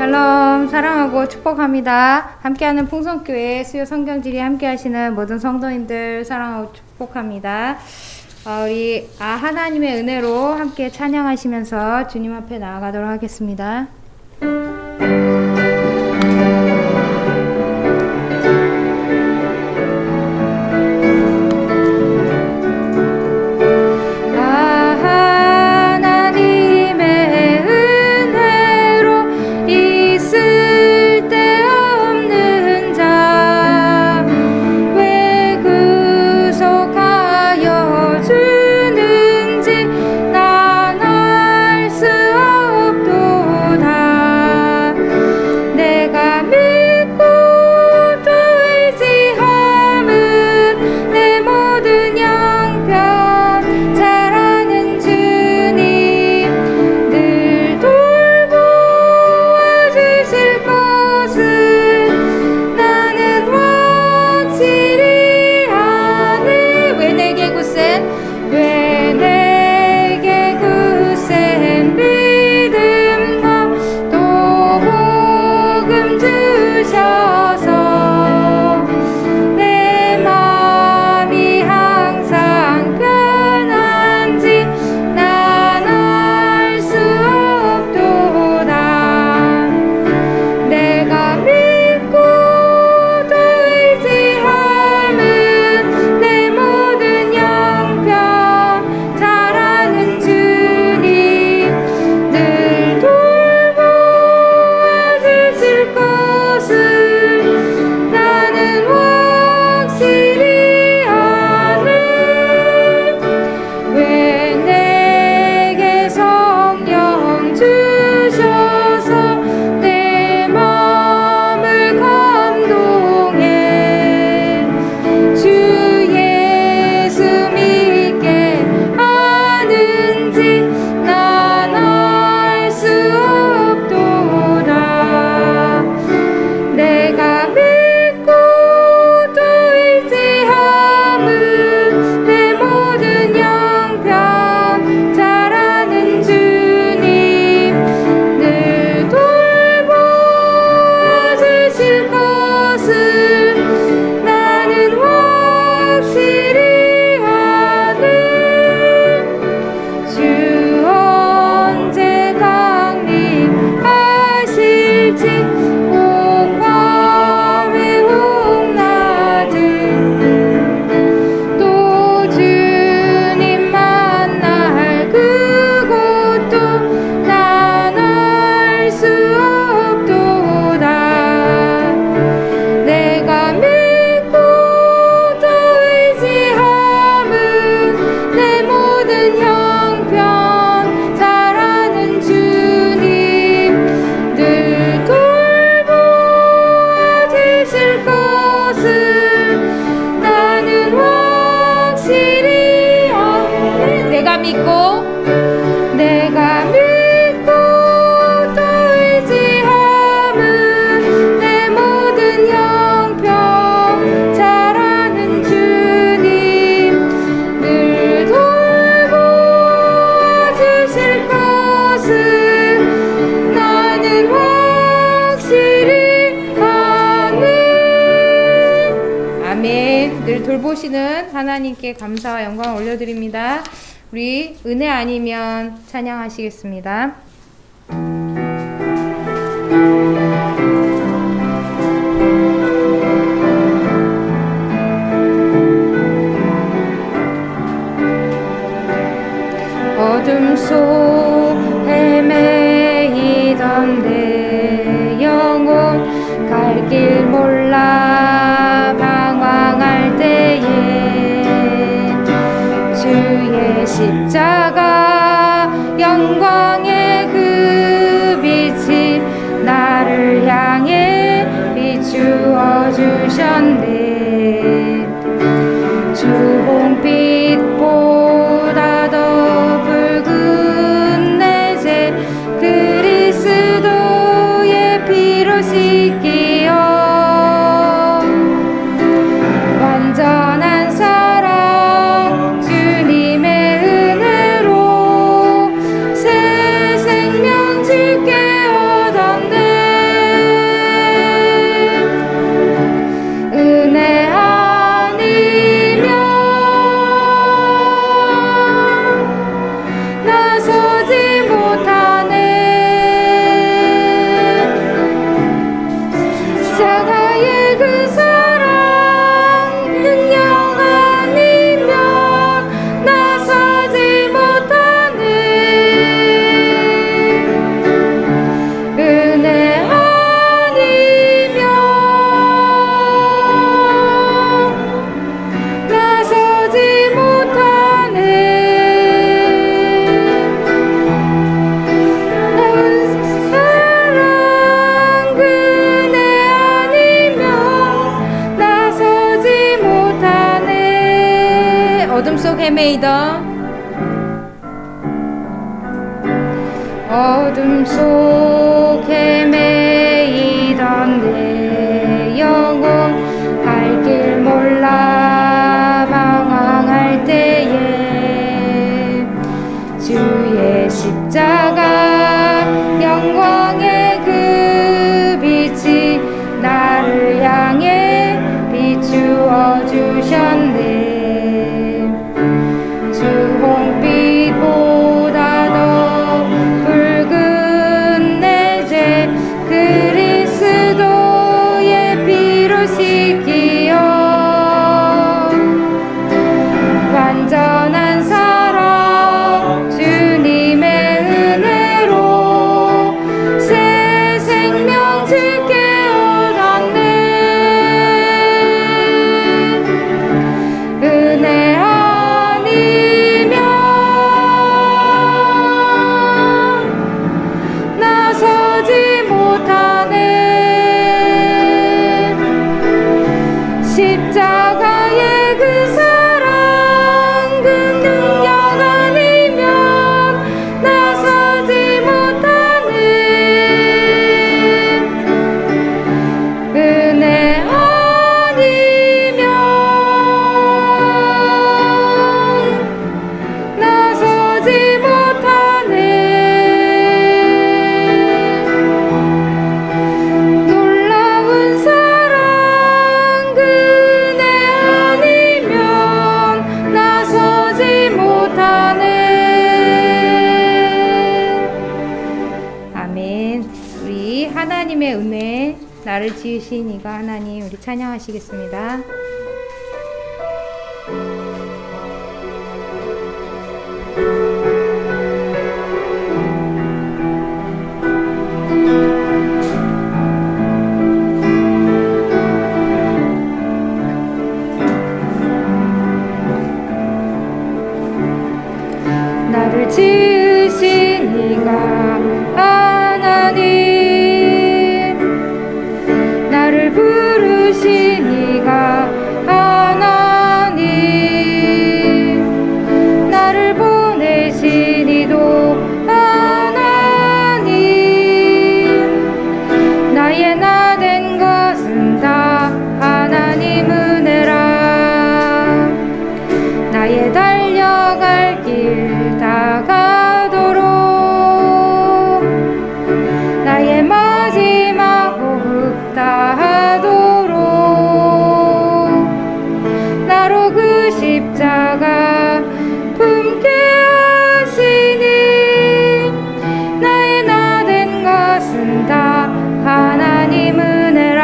샬롬, 사랑하고 축복합니다. 함께하는 풍성교회 수요 성경지리 함께하시는 모든 성도님들 사랑하고 축복합니다. 우리 하나님의 은혜로 함께 찬양하시면서 주님 앞에 나아가도록 하겠습니다. 늘 돌보시는 하나님께 감사와 영광을 올려드립니다. 우리 은혜 아니면 찬양하시겠습니다. 어둠 속 헤매이던 내 영혼 갈 길 몰라 방황할 때에 주의 십자가 영광의 그 빛이 나를 향해 비추어 주셨네. 주홍빛보다 더 붉은 헤매이던 어둠 속 헤매이던 내 영혼 갈 길 몰라 방황할 때에 주의 십자가 영광의 그 빛이 나를 향해 비추어 주셨네. 주홍빛보다 더 붉은 내 죄 그리스도의 피로 씻기어 완전한 사랑 주님의 은혜로 새 생명 주께 얻었네. 은혜 아니면 나서지 못하네. 십자가의 그 사랑 그 능력 아니면 나서지 못하네. 은혜 아니면 나서지 못하네. 놀라운 사랑 그네 아니면 나서지 못하네. 아멘. 우리 하나님의 은혜 나를 지으신 이가 하나님 우리 찬양하시겠습니다. 나를 지으신 이가 하나님 나를 부르신 이가 하나님 나를 보내신 이도 하나님 나의 나 된 것은 다 하나님 은혜라. 나의 달려갈 길 다가도록 나의 마지막 호흡 다하도록 나로 그 십자가 품게 하시니 나의 나 된 것은 다 하나님 은혜라.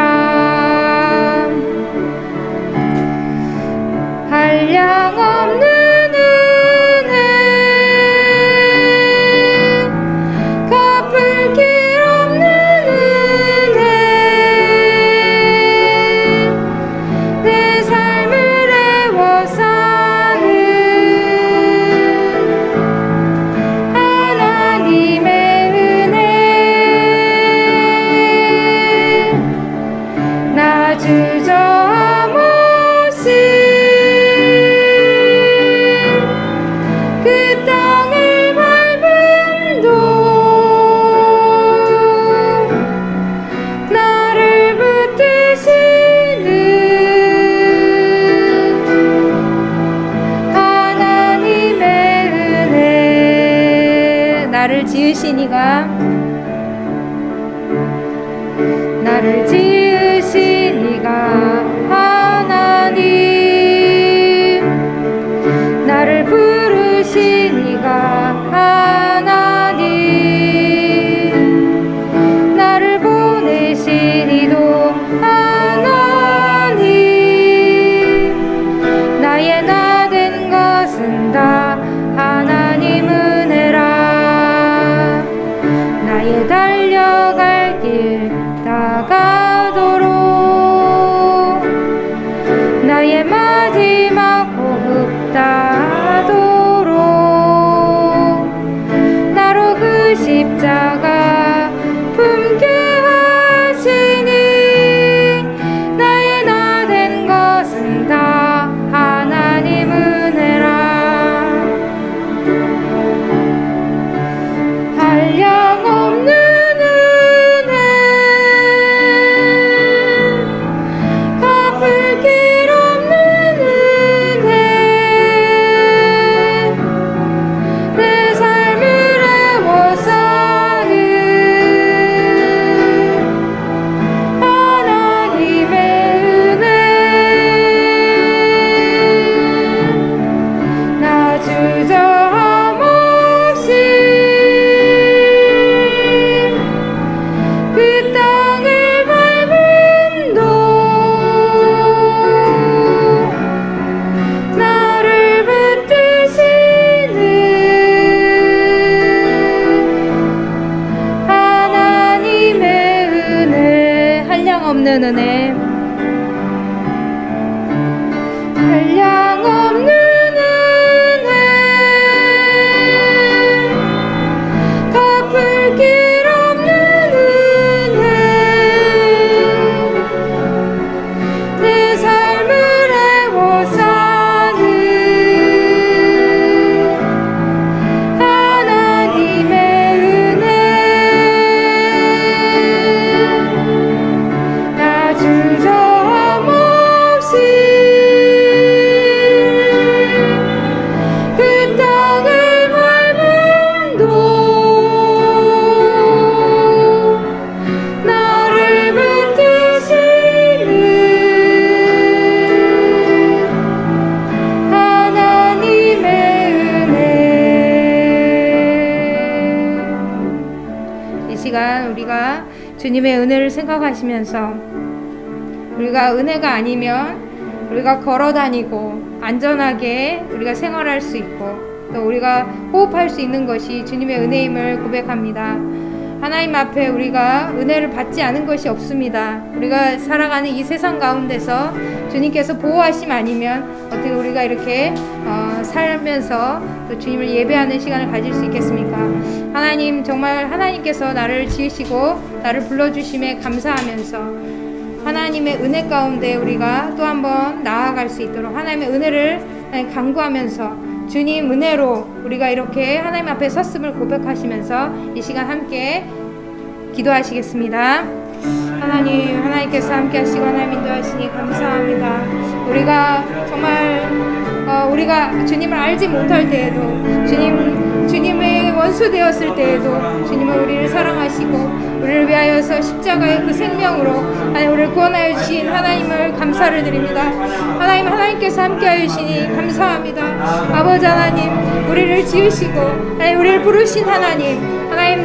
한량없는 은혜 갚을 길 없는 은혜 내 삶을 애워사는 하나님의 은혜 나 주저함 없이 그 땅을 밟음도 나를 붙드시는 하나님의 은혜. 나를 지으신 이가 나를 지으신 이가 하나님 나를 부르신 이가 하나님 나를 보내신 이도 하나님 나의 나 된 것은 다 하나님 은혜라. 나의 달려갈 길 다가도록 나의 마지막 호흡 다하도록 나로 그 십자가 품게 하시니 나의 나 된 것은 다 하나님 은혜라. 시간 우리가 주님의 은혜를 생각하시면서 우리가 은혜가 아니면 우리가 걸어다니고 안전하게 우리가 생활할 수 있고 또 우리가 호흡할 수 있는 것이 주님의 은혜임을 고백합니다. 하나님 앞에 우리가 은혜를 받지 않은 것이 없습니다. 우리가 살아가는 이 세상 가운데서 주님께서 보호하심 아니면 어떻게 우리가 이렇게 살면서 또 주님을 예배하는 시간을 가질 수 있겠습니까? 하나님, 정말 하나님께서 나를 지으시고 나를 불러주심에 감사하면서 하나님의 은혜 가운데 우리가 또 한번 나아갈 수 있도록 하나님의 은혜를 간구하면서 주님 은혜로 우리가 이렇게 하나님 앞에 섰음을 고백하시면서 이 시간 함께 기도하시겠습니다. 하나님, 하나님께서 함께 하시고 하나님 인도하시니 감사합니다. 우리가 정말 우리가 주님을 알지 못할 때에도 주님의 원수 되었을 때에도 주님은 우리를 사랑하시고 우리를 위하여서 십자가의 그 생명으로 우리를 구원하여 주신 하나님을 감사를 드립니다. 하나님께서 함께하여 주시니 감사합니다. 아버지 하나님, 우리를 지으시고 우리를 부르신 하나님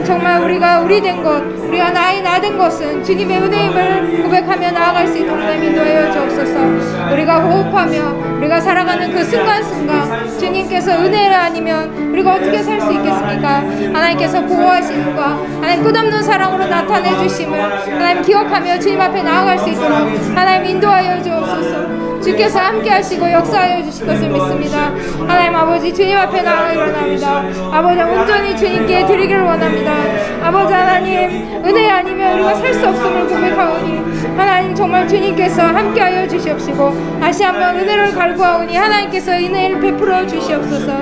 정말 우리가 우리 된 것, 우리가 나 된 것은 주님의 은혜임을 고백하며 나아갈 수 있도록 하나님 인도하여 주옵소서. 우리가 호흡하며 우리가 살아가는 그 순간순간 주님께서 은혜를 아니면 우리가 어떻게 살 수 있겠습니까? 하나님께서 보호하심과 하나님 끝없는 사랑으로 나타내 주심을 하나님 기억하며 주님 앞에 나아갈 수 있도록 하나님 인도하여 주옵소서. 주께서 함께 하시고 역사하여 주실 것을 믿습니다. 하나님 아버지, 주님 앞에 나아가기 원합니다. 아버지, 온전히 주님께 드리기를 원합니다. 아버지 하나님, 은혜 아니면 우리가 살 수 없음을 고백하오니 하나님 정말 주님께서 함께하여 주시옵시고 다시 한번 은혜를 갈구하오니 하나님께서 은혜를 베풀어 주시옵소서.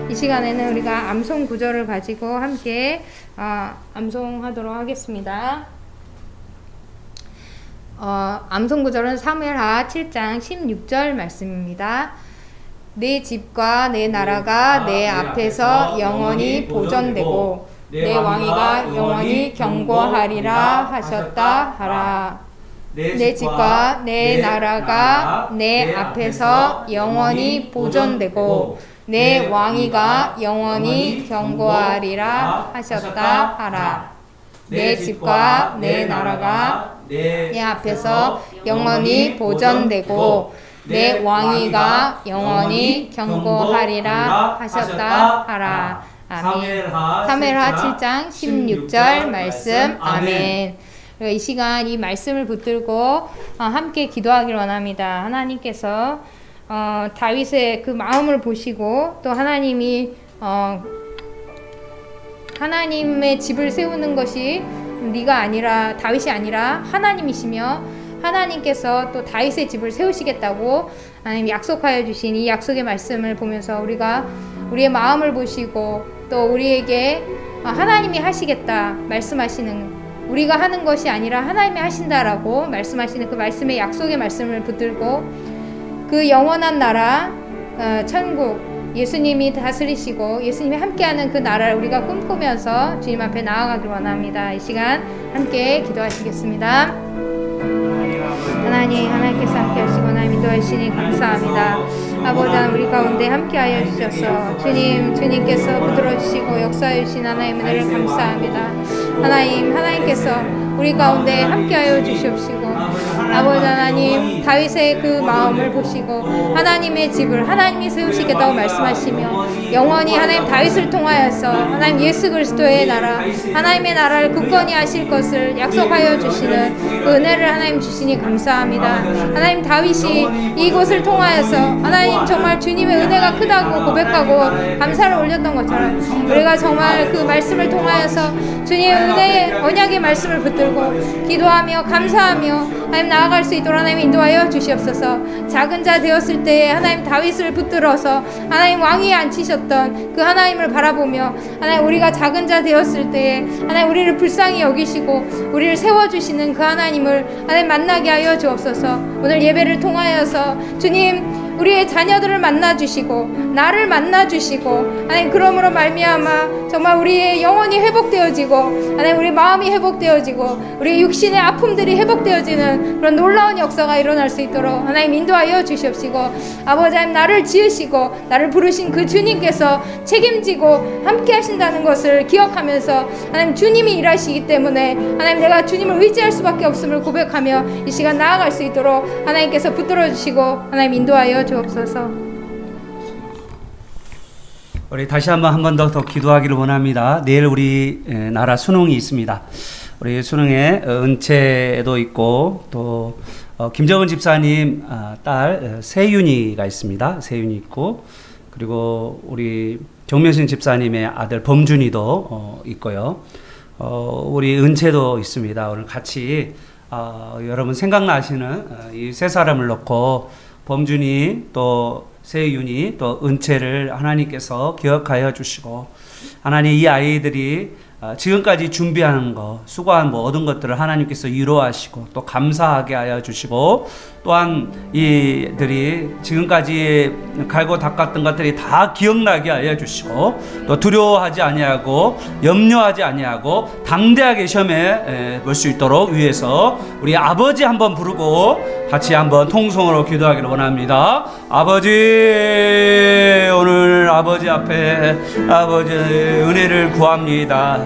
이 시간에는 우리가 암송 구절을 가지고 함께 암송하도록 하겠습니다. 암송 구절은 사무엘하 7장 16절 말씀입니다. 내 집과 내 나라가 내 앞에서 영원히 보존되고 내 왕위가 영원히 경고하리라 하셨다 하라. 내 집과 내 나라가 내 앞에서 영원히 보존되고 내 왕위가 영원히 경고하리라 하셨다 하라. 내 집과 내 나라가 내 앞에서 영원히 보존되고 내 왕위가 영원히 경고하리라 하셨다 하라. 아멘. 사무엘하 7장 16절 말씀. 아멘. 이 시간 이 말씀을 붙들고 함께 기도하길 원합니다. 하나님께서 다윗의 그 마음을 보시고 또 하나님이 하나님의 집을 세우는 것이 네가 아니라 다윗이 아니라 하나님이시며 하나님께서 또 다윗의 집을 세우시겠다고 하나님 약속하여 주신 이 약속의 말씀을 보면서 우리가 우리의 마음을 보시고 또 우리에게 하나님이 하시겠다 말씀하시는, 우리가 하는 것이 아니라 하나님이 하신다라고 말씀하시는 그 말씀의 약속의 말씀을 붙들고 그 영원한 나라 천국, 예수님이 다스리시고 예수님이 함께하는 그 나라를 우리가 꿈꾸면서 주님 앞에 나아가길 원합니다. 이 시간 함께 기도하시겠습니다. 하나님께서 함께 하시고 하나님 인도하시니 감사합니다. 아버지 하나님, 우리 가운데 함께하여 주셔서 주님께서 붙들어주시고 역사해 주신 하나님 은혜를 감사합니다. 하나님께서 우리 가운데 함께하여 주시옵시고 아버지 하나님, 다윗의 그 마음을 보시고 하나님의 집을 하나님이 세우시겠다고 말씀하시며 영원히 하나님 다윗을 통하여서 하나님 예수 그리스도의 나라, 하나님의 나라를 굳건히 하실 것을 약속하여 주시는 그 은혜를 하나님 주시니 감사합니다. 하나님, 다윗이 이곳을 통하여서 하나님 정말 주님의 은혜가 크다고 고백하고 감사를 올렸던 것처럼 우리가 정말 그 말씀을 통하여서 주님의 은혜의 언약의 말씀을 붙들고 기도하며 감사하며 하나님 나아갈 수 있도록 하나님 인도하여 주시옵소서. 작은 자 되었을 때에 하나님 다윗을 붙들어서 하나님 왕위에 앉히셨던 그 하나님을 바라보며 하나님 우리가 작은 자 되었을 때에 하나님 우리를 불쌍히 여기시고 우리를 세워주시는 그 하나님을 하나님 만나게 하여 주옵소서. 오늘 예배를 통하여서 주님 우리의 자녀들을 만나주시고 나를 만나주시고 하나님, 그러므로 말미암아 정말 우리의 영혼이 회복되어지고 하나님, 우리 마음이 회복되어지고 우리 육신의 아픔들이 회복되어지는 그런 놀라운 역사가 일어날 수 있도록 하나님 인도하여 주시옵시고, 아버지 하나님, 나를 지으시고 나를 부르신 그 주님께서 책임지고 함께 하신다는 것을 기억하면서 하나님, 주님이 일하시기 때문에 하나님, 내가 주님을 의지할 수밖에 없음을 고백하며 이 시간 나아갈 수 있도록 하나님께서 붙들어 주시고 하나님 인도하여 주옵소서. 우리 다시 한 번 더 기도하기를 원합니다. 내일 우리 나라 수능이 있습니다. 우리 수능에 은채도 있고 또 김정은 집사님 딸 세윤이가 있습니다. 세윤이 있고, 그리고 우리 정명신 집사님의 아들 범준이도 있고요. 우리 은채도 있습니다. 오늘 같이 여러분 생각나시는 이 세 사람을 놓고 범준이 또 세윤이 또 은채를 하나님께서 기억하여 주시고, 하나님 이 아이들이 지금까지 준비하는 거, 수고한 모든 것들을 하나님께서 위로하시고 또 감사하게 하여 주시고, 또한 이들이 지금까지 갈고 닦았던 것들이 다 기억나게 하여 주시고, 또 두려워하지 아니하고 염려하지 아니하고 당대하게 시험에 볼 수 있도록 위해서 우리 아버지 한번 부르고 같이 한번 통성으로 기도하기를 원합니다. 아버지, 오늘 아버지 앞에 아버지의 은혜를 구합니다.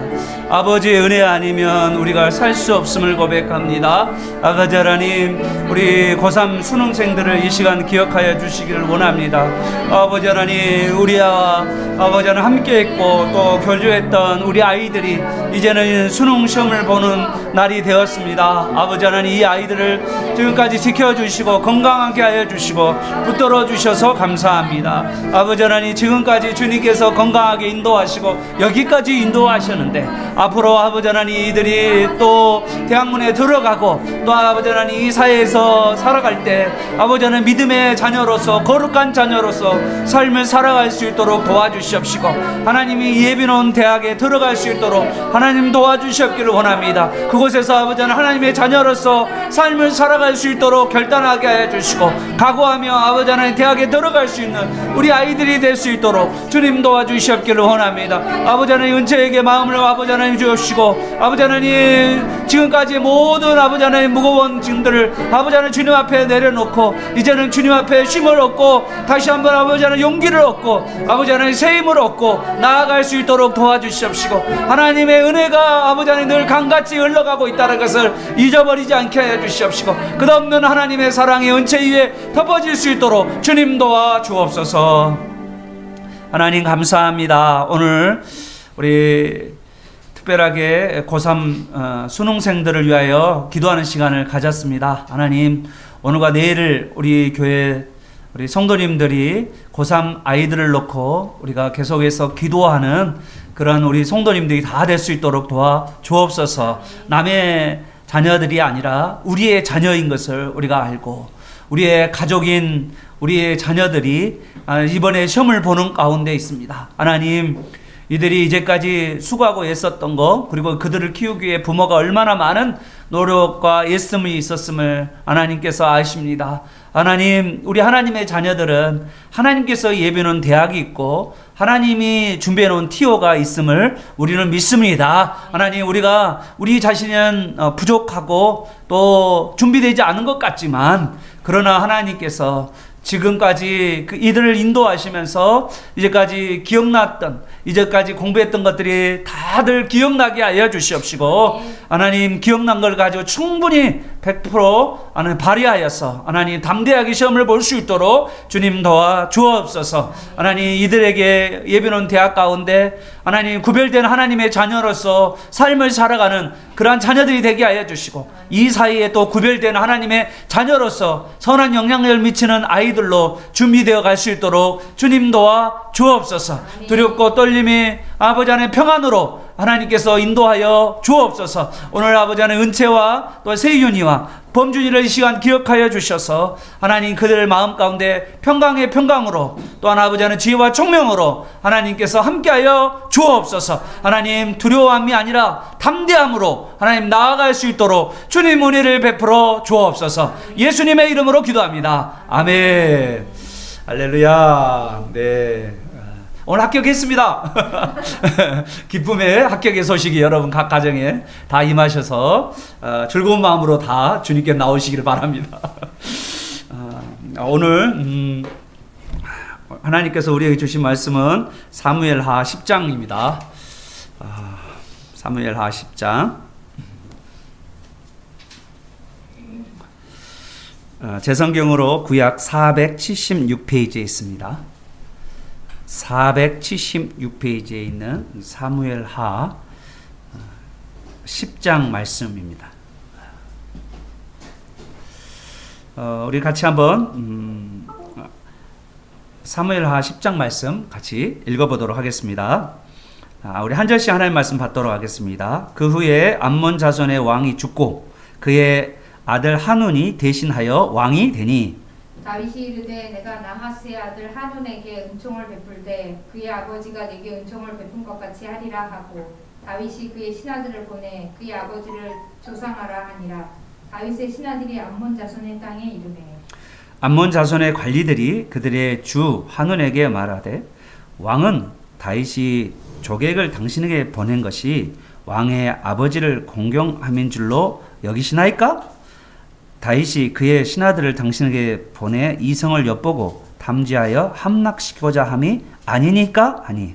아버지의 은혜 아니면 우리가 살 수 없음을 고백합니다. 아버지 하나님, 우리 고3 수능생들을 이 시간 기억하여 주시기를 원합니다. 아버지 하나님, 우리와 아버지 하나님 함께 했고 또 교류했던 우리 아이들이 이제는 수능 시험을 보는 날이 되었습니다. 아버지 하나님, 이 아이들을 지금까지 지켜주시고 건강하게 하여 주시고 붙들어 주셔서 감사합니다. 아버지 하나님, 지금까지 주님께서 건강하게 인도하시고 여기까지 인도하셨는데 앞으로 아버지 하나님, 이들이 또 대학문에 들어가고 또 아버지 하나님 이 사회에서 살아갈 때 아버지 하나님 믿음의 자녀로서 거룩한 자녀로서 삶을 살아갈 수 있도록 도와주시옵시고, 하나님이 예비놓은 대학에 들어갈 수 있도록 하나님 도와주시옵기를 원합니다. 그곳에서 아버지 하나님의 자녀로서 삶을 살아갈 수 있도록 결단하게 해 주시고, 각오하며 아버지 하나님 대학에 들어갈 수 있는 우리 아이들이 될 수 있도록 주님 도와주시옵기를 원합니다. 아버지 하나님, 은채에게 마음을 아버지 하나님 주옵시고, 아버지 하나님 지금까지 모든 아버지 하나님 무거운 짐들을 아버지 하나님 주님 앞에 내려놓고 이제는 주님 앞에 쉼을 얻고 다시 한번 아버지 하나님 용기를 얻고 아버지 하나님 새 힘을 얻고 나아갈 수 있도록 도와주시옵시고, 하나님의 은혜가 아버지 하나님 늘 강같이 흘러가고 있다는 것을 잊어버리지 않게 해주시옵시고, 끝없는 하나님의 사랑의 은채 위에 덮어질 수 있도록 주님 도와주옵소서. 하나님 감사합니다. 오늘 우리 특별하게 고3 수능생들을 위하여 기도하는 시간을 가졌습니다. 하나님, 오늘과 내일을 우리 교회 우리 성도님들이 고3 아이들을 놓고 우리가 계속해서 기도하는 그런 우리 성도님들이 다 될 수 있도록 도와주옵소서. 남의 자녀들이 아니라 우리의 자녀인 것을 우리가 알고 우리의 가족인 우리의 자녀들이 이번에 시험을 보는 가운데 있습니다. 하나님, 이들이 이제까지 수고하고 애썼던 거, 그리고 그들을 키우기 위해 부모가 얼마나 많은 노력과 애씀이 있었음을 하나님께서 아십니다. 하나님, 우리 하나님의 자녀들은 하나님께서 예비놓은 대학이 있고 하나님이 준비해놓은 티오가 있음을 우리는 믿습니다. 하나님, 우리가 우리 자신은 부족하고 또 준비되지 않은 것 같지만, 그러나 하나님께서 지금까지 이들을 인도하시면서 이제까지 기억났던, 이제까지 공부했던 것들이 다들 기억나게 하여 주시옵시고, 하나님 기억난 걸 가지고 충분히 100% 하나님 발휘하여서 하나님 담대하게 시험을 볼 수 있도록 주님 도와 주옵소서. 하나님, 이들에게 예비놓은 대학 가운데 하나님 구별된 하나님의 자녀로서 삶을 살아가는 그러한 자녀들이 되게 하여 주시고, 이 사이에 또 구별된 하나님의 자녀로서 선한 영향력을 미치는 아이들로 준비되어 갈 수 있도록 주님 도와 주옵소서. 두렵고 떨림이 아버지 안에 평안으로 하나님께서 인도하여 주옵소서. 오늘 아버지 안에 은채와 또 세윤이와 범준이를 이 시간 기억하여 주셔서 하나님 그들의 마음 가운데 평강의 평강으로, 또한 아버지 안에 지혜와 총명으로 하나님께서 함께하여 주옵소서. 하나님, 두려움이 아니라 담대함으로 하나님 나아갈 수 있도록 주님 은혜를 베풀어 주옵소서. 예수님의 이름으로 기도합니다. 아멘. 할렐루야. 네. 오늘 합격했습니다. 기쁨의 합격의 소식이 여러분 각 가정에 다 임하셔서 즐거운 마음으로 다 주님께 나오시기를 바랍니다. 오늘 하나님께서 우리에게 주신 말씀은 사무엘하 10장입니다. 사무엘하 10장. 제 성경으로 구약 476페이지에 있습니다. 476페이지에 있는 사무엘하 10장 말씀입니다. 우리 같이 한번 사무엘하 10장 말씀 같이 읽어보도록 하겠습니다. 우리 한 절씩 하나님 말씀 받도록 하겠습니다. 그 후에 암몬 자손의 왕이 죽고 그의 아들 한운이 대신하여 왕이 되니 다윗이 이르되 내가 나하스의 아들 한운에게 은총을 베풀 때 그의 아버지가 내게 은총을 베푼 것 같이 하리라 하고 다윗이 그의 신하들을 보내 그의 아버지를 조상하라 하니라. 다윗의 신하들이 암몬 자손의 땅에 이르매 암몬 자손의 관리들이 그들의 주 한운에게 말하되 왕은 다윗이 조객을 당신에게 보낸 것이 왕의 아버지를 공경함인 줄로 여기시나이까? 다윗이 그의 신하들을 당신에게 보내 이성을 엿보고 탐지하여 함락시키고자 함이 아니니까 하니.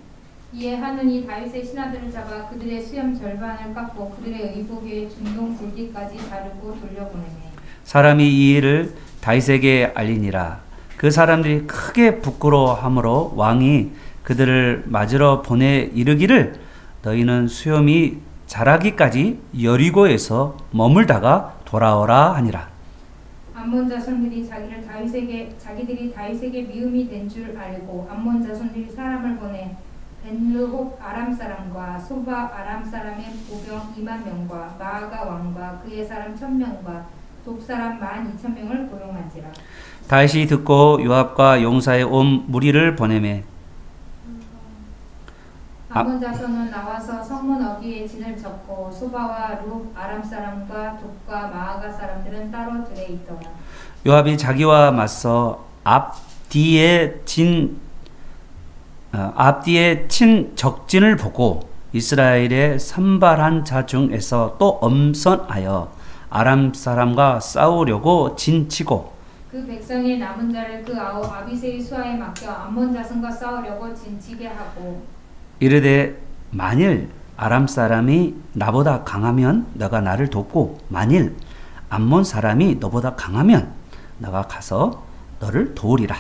이에 한운이 다윗의 신하들을 잡아 그들의 수염 절반을 깎고 그들의 의복의 중동 굵기까지 자르고 돌려보내매 사람이 이 일을 다윗에게 알리니라. 그 사람들이 크게 부끄러워하므로 왕이 그들을 맞으러 보내 이르기를 너희는 수염이 자라기까지 여리고에서 머물다가 돌아오라 하니라. 암몬 자손들이 자기들이 다윗에게 미움이 된 줄 알고 암몬 자손들이 사람을 보내 벤르홉 아람 사람과 소바 아람 사람의 보병 2만 명과 마아가 왕과 그의 사람 1,000명과 돕 사람 12,000명을 고용한지라. 다윗이 듣고 요압과 용사의 온 무리를 보내매 암몬 자손은 나와서 성문 어귀에 진을 쳤고 소바와 룹 아람 사람과 돕과 마아가 사람들은 따로 들에 있더라. 요압이 자기와 맞서 앞뒤에 친 적진을 보고 이스라엘의 선발한 자 중에서 또 엄선하여 아람 사람과 싸우려고 진치고 그 백성의 남은 자를 그 아우 아비새의 수하에 맡겨 암몬 자손과 싸우려고 진치게 하고 이르되 만일 아람 사람이 나보다 강하면 너가 나를 돕고 만일 암몬 사람이 너보다 강하면 너가 가서 너를 도우리라.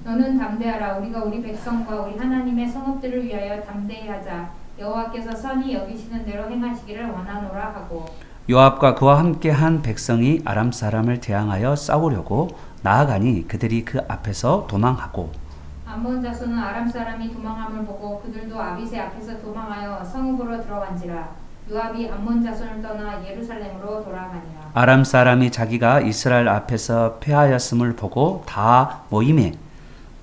너는 담대하라. 우리가 우리 백성과 우리 하나님의 성읍들을 위하여 담대히 하자. 여호와께서 선히 여기시는 대로 행하시기를 원하노라 하고 요압과 그와 함께 한 백성이 아람 사람을 대항하여 싸우려고 나아가니 그들이 그 앞에서 도망하고 암몬 자손은 아람 사람이 도망함을 보고 그들도 아비새 앞에서 도망하여 성읍으로 들어간지라. 요압이 암몬 자손을 떠나 예루살렘으로 돌아가니라. 아람 사람이 자기가 이스라엘 앞에서 패하였음을 보고 다 모임에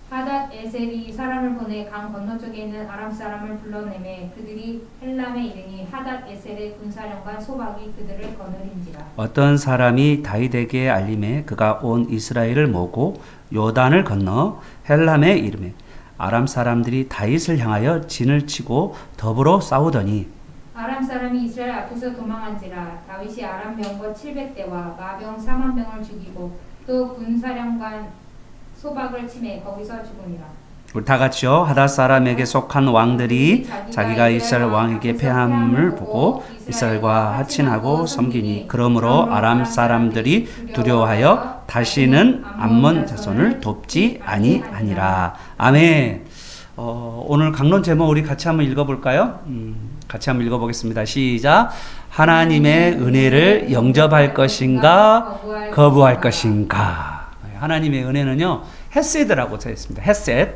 하닷 에셀이 사람을 보내 강 건너쪽에 있는 아람 사람을 불러내매 그들이 헬람에 이르니 하닷 에셀의 군사령관 소박이 그들을 거느린지라. 어떤 사람이 다윗에게 알림에 그가 온 이스라엘을 모으고 요단을 건너 헬람에 이르매 아람 사람들이 다윗을 향하여 진을 치고 더불어 싸우더니 아람 사람이 이스라엘 앞에서 도망한지라. 다윗이 아람 병거 700대와 마병 4만 명을 죽이고 또 군사령관 소박을 치매 거기서 죽으니라. 우리 다 같이요. 하닷 사람에게 속한 왕들이 자기가 이스라엘 왕에게 패함을 보고 이스라엘과 하친하고 섬기니 그러므로 아람 사람들이 두려워하여 다시는 암몬 자손을 돕지 아니하니라. 아멘. 오늘 강론 제목 우리 같이 한번 읽어볼까요? 같이 한번 읽어보겠습니다. 시작. 하나님의 은혜를 영접할 것인가 거부할 것인가. 하나님의 은혜는요 헤세드라고 되어 있습니다. 헤셋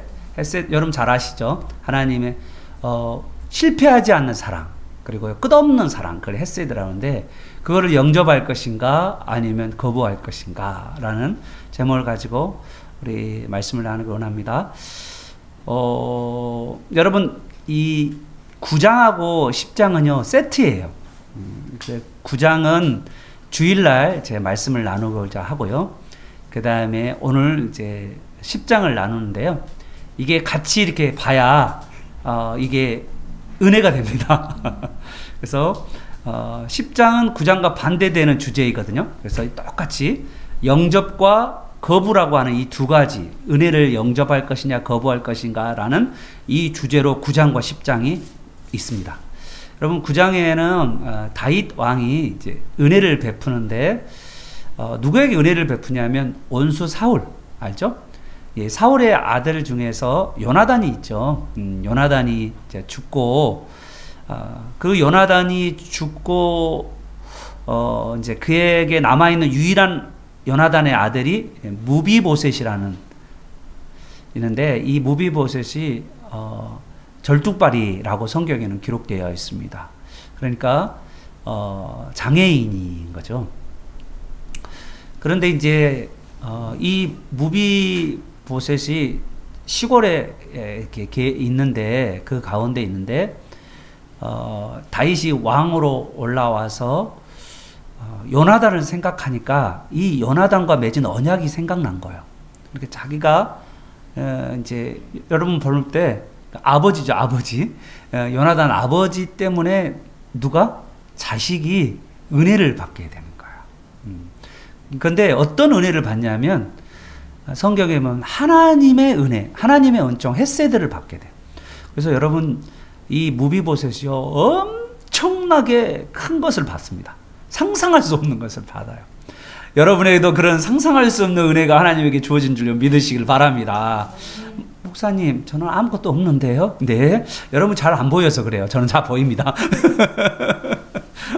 여러분 잘 아시죠? 하나님의 실패하지 않는 사랑 그리고 끝없는 사랑 그걸 헤세드라는데 그거를 영접할 것인가 아니면 거부할 것인가 라는 제목을 가지고 우리 말씀을 나누기 원합니다. 여러분 이 9장하고 10장은요 세트예요. 9장은 주일날 제 말씀을 나누고자 하고요. 그 다음에 오늘 이제 10장을 나누는데요. 이게 같이 이렇게 봐야 이게 은혜가 됩니다. 그래서 10장은 9장과 반대되는 주제이거든요. 그래서 똑같이 영접과 거부라고 하는 이 두 가지, 은혜를 영접할 것이냐 거부할 것인가라는 이 주제로 9장과 10장이 있습니다. 여러분 9장에는 다윗 왕이 이제 은혜를 베푸는데 누구에게 은혜를 베푸냐면 원수 사울 알죠? 예, 사울의 아들 중에서 요나단이 있죠. 요나단이 이제 죽고 그 요나단이 죽고 이제 그에게 남아 있는 유일한 요나단의 아들이 무비보셋이라는 있는데 이 무비보셋이 절뚝발이라고 성경에는 기록되어 있습니다. 그러니까 장애인인 거죠. 그런데 이제 이 무비보셋이 시골에 이렇게 있는데 그 가운데 있는데 다윗이 왕으로 올라와서 요나단을 생각하니까 이 요나단과 맺은 언약이 생각난 거예요. 이렇게 자기가 이제 여러분 볼 때 아버지죠, 아버지. 요나단 아버지 때문에 누가 자식이 은혜를 받게 되는 거예요. 그런데 어떤 은혜를 받냐면 성경에 보면 하나님의 은혜, 하나님의 은총, 헤세드를 받게 돼요. 그래서 여러분 이 무비보셋이요 엄청나게 큰 것을 받습니다. 상상할 수 없는 것을 받아요. 여러분에게도 그런 상상할 수 없는 은혜가 하나님에게 주어진 줄 믿으시길 바랍니다. 목사님, 저는 아무것도 없는데요. 네, 여러분 잘 안 보여서 그래요. 저는 잘 보입니다.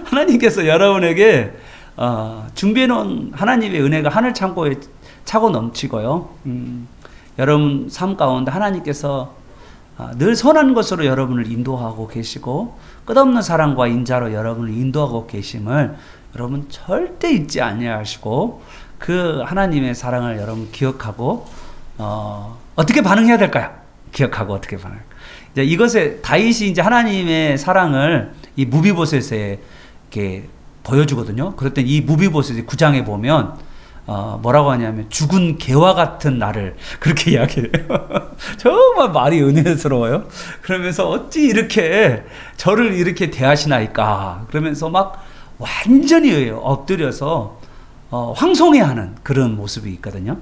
하나님께서 여러분에게 준비해놓은 하나님의 은혜가 하늘 창고에 차고 넘치고요. 여러분 삶 가운데 하나님께서 늘 선한 것으로 여러분을 인도하고 계시고 끝없는 사랑과 인자로 여러분을 인도하고 계심을 여러분 절대 잊지 아니하시고 그 하나님의 사랑을 여러분 기억하고 어떻게 반응해야 될까요? 기억하고 어떻게 반응할까요? 이제 이것에 다윗이 이제 하나님의 사랑을 이 무비보셋에 이렇게 보여주거든요. 그럴 때 이 무비보셋이 9장에 보면 뭐라고 하냐면 죽은 개와 같은 나를 그렇게 이야기해요. 정말 말이 은혜스러워요. 그러면서 어찌 이렇게 저를 이렇게 대하시나이까 그러면서 막 완전히 엎드려서 황송해하는 그런 모습이 있거든요.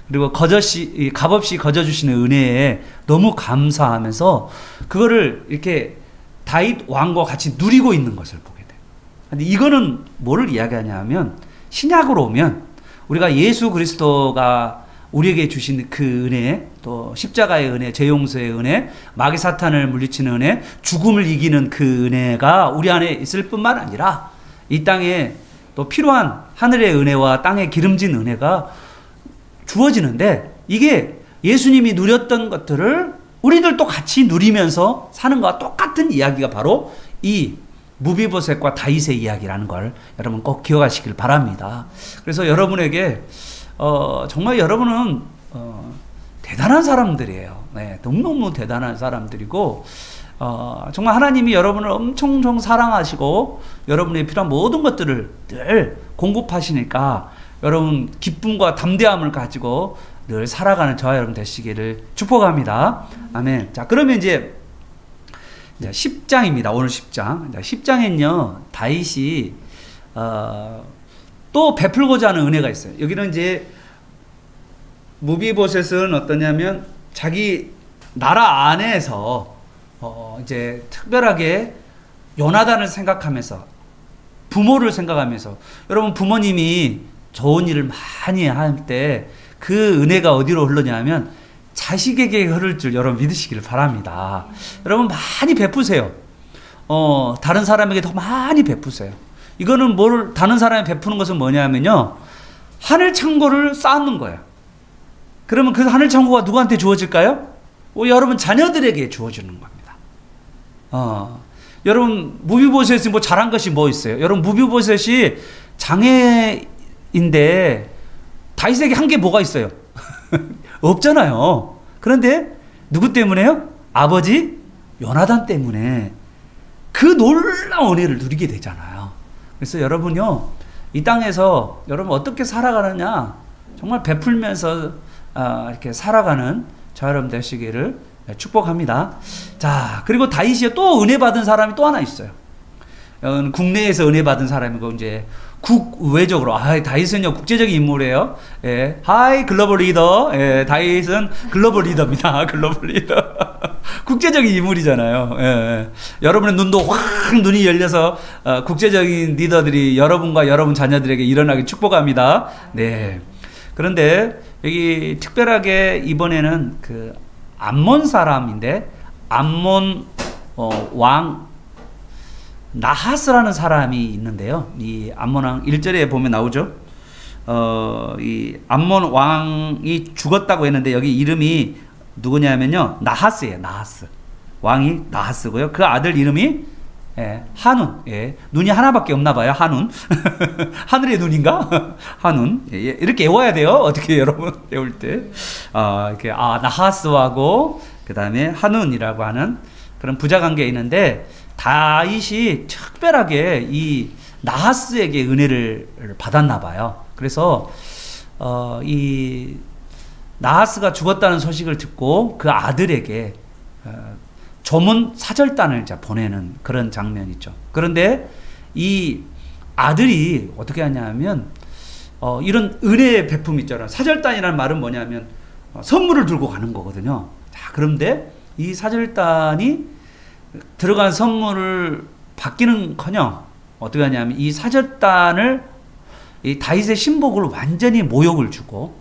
그리고 값없이 거저주시는 은혜에 너무 감사하면서 그거를 이렇게 다윗 왕과 같이 누리고 있는 것을 보게 돼요. 근데 이거는 뭐를 이야기하냐면 신약으로 오면 우리가 예수 그리스도가 우리에게 주신 그 은혜, 또 십자가의 은혜, 죄용서의 은혜, 마귀 사탄을 물리치는 은혜, 죽음을 이기는 그 은혜가 우리 안에 있을 뿐만 아니라 이 땅에 또 필요한 하늘의 은혜와 땅의 기름진 은혜가 주어지는데 이게 예수님이 누렸던 것들을 우리들도 같이 누리면서 사는 것과 똑같은 이야기가 바로 이 무비보셋과 다윗의 이야기라는 걸 여러분 꼭 기억하시길 바랍니다. 그래서 여러분에게 정말 여러분은 대단한 사람들이에요. 네, 너무너무 대단한 사람들이고 정말 하나님이 여러분을 엄청 사랑하시고 여러분의 필요한 모든 것들을 늘 공급하시니까 여러분 기쁨과 담대함을 가지고 늘 살아가는 저와 여러분 되시기를 축복합니다. 아멘. 자, 그러면 이제 10장입니다. 오늘 10장. 10장엔요, 다윗이, 또 베풀고자 하는 은혜가 있어요. 여기는 이제, 무비보셋은 어떠냐면, 자기 나라 안에서, 이제 특별하게 요나단을 생각하면서, 부모를 생각하면서, 여러분 부모님이 좋은 일을 많이 할 때, 그 은혜가 어디로 흐르냐면, 자식에게 흐를 줄 여러분 믿으시기를 바랍니다. 여러분 많이 베푸세요. 다른 사람에게 더 많이 베푸세요. 이거는 다른 사람에 베푸는 것은 뭐냐면요, 하늘 창고를 쌓는 거예요. 그러면 그 하늘 창고가 누구한테 주어질까요? 여러분 자녀들에게 주어지는 겁니다. 여러분 무비보셋이 뭐 잘한 것이 뭐 있어요? 여러분 무비보셋이 장애인데 다윗에게 한 게 뭐가 있어요? 없잖아요. 그런데 누구 때문에요? 아버지 요나단 때문에 그 놀라운 은혜를 누리게 되잖아요. 그래서 여러분요, 이 땅에서 여러분 어떻게 살아가느냐, 정말 베풀면서 이렇게 살아가는 저 여러분 되시기를 축복합니다. 자, 그리고 다윗이 또 은혜 받은 사람이 또 하나 있어요. 국내에서 은혜 받은 사람이고 이제 국외적으로 다윗은요 국제적인 인물이에요. 예, 하이 글로벌 리더. 예, 다윗은 글로벌 리더입니다. 글로벌 리더. 국제적인 인물이잖아요. 예, 여러분의 눈도 확 눈이 열려서 국제적인 리더들이 여러분과 여러분 자녀들에게 일어나길 축복합니다. 네. 그런데 여기 특별하게 이번에는 그 암몬 사람인데 암몬 왕 나하스라는 사람이 있는데요. 이 암몬 왕 1절에 보면 나오죠. 이 암몬 왕이 죽었다고 했는데 여기 이름이 누구냐면요. 나하스예요. 나하스. 왕이 나하스고요. 그 아들 이름이 한운. 예. 눈이 하나밖에 없나 봐요. 한운. 하늘의 눈인가? 한운. 예. 이렇게 외워야 돼요. 어떻게 여러분 배울 때. 이렇게 나하스하고 그다음에 한운이라고 하는 그런 부자 관계에 있는데 다윗이 특별하게 이 나하스에게 은혜를 받았나 봐요. 그래서 이 나하스가 죽었다는 소식을 듣고 그 아들에게 조문 사절단을 보내는 그런 장면이죠. 그런데 이 아들이 어떻게 하냐면 이런 은혜의 베품 있잖아요. 사절단이라는 말은 뭐냐면 선물을 들고 가는 거거든요. 자, 그런데 이 사절단이 들어간 선물을 받기는커녕 어떻게 하냐면 이 사절단을 이 다윗의 신복을 완전히 모욕을 주고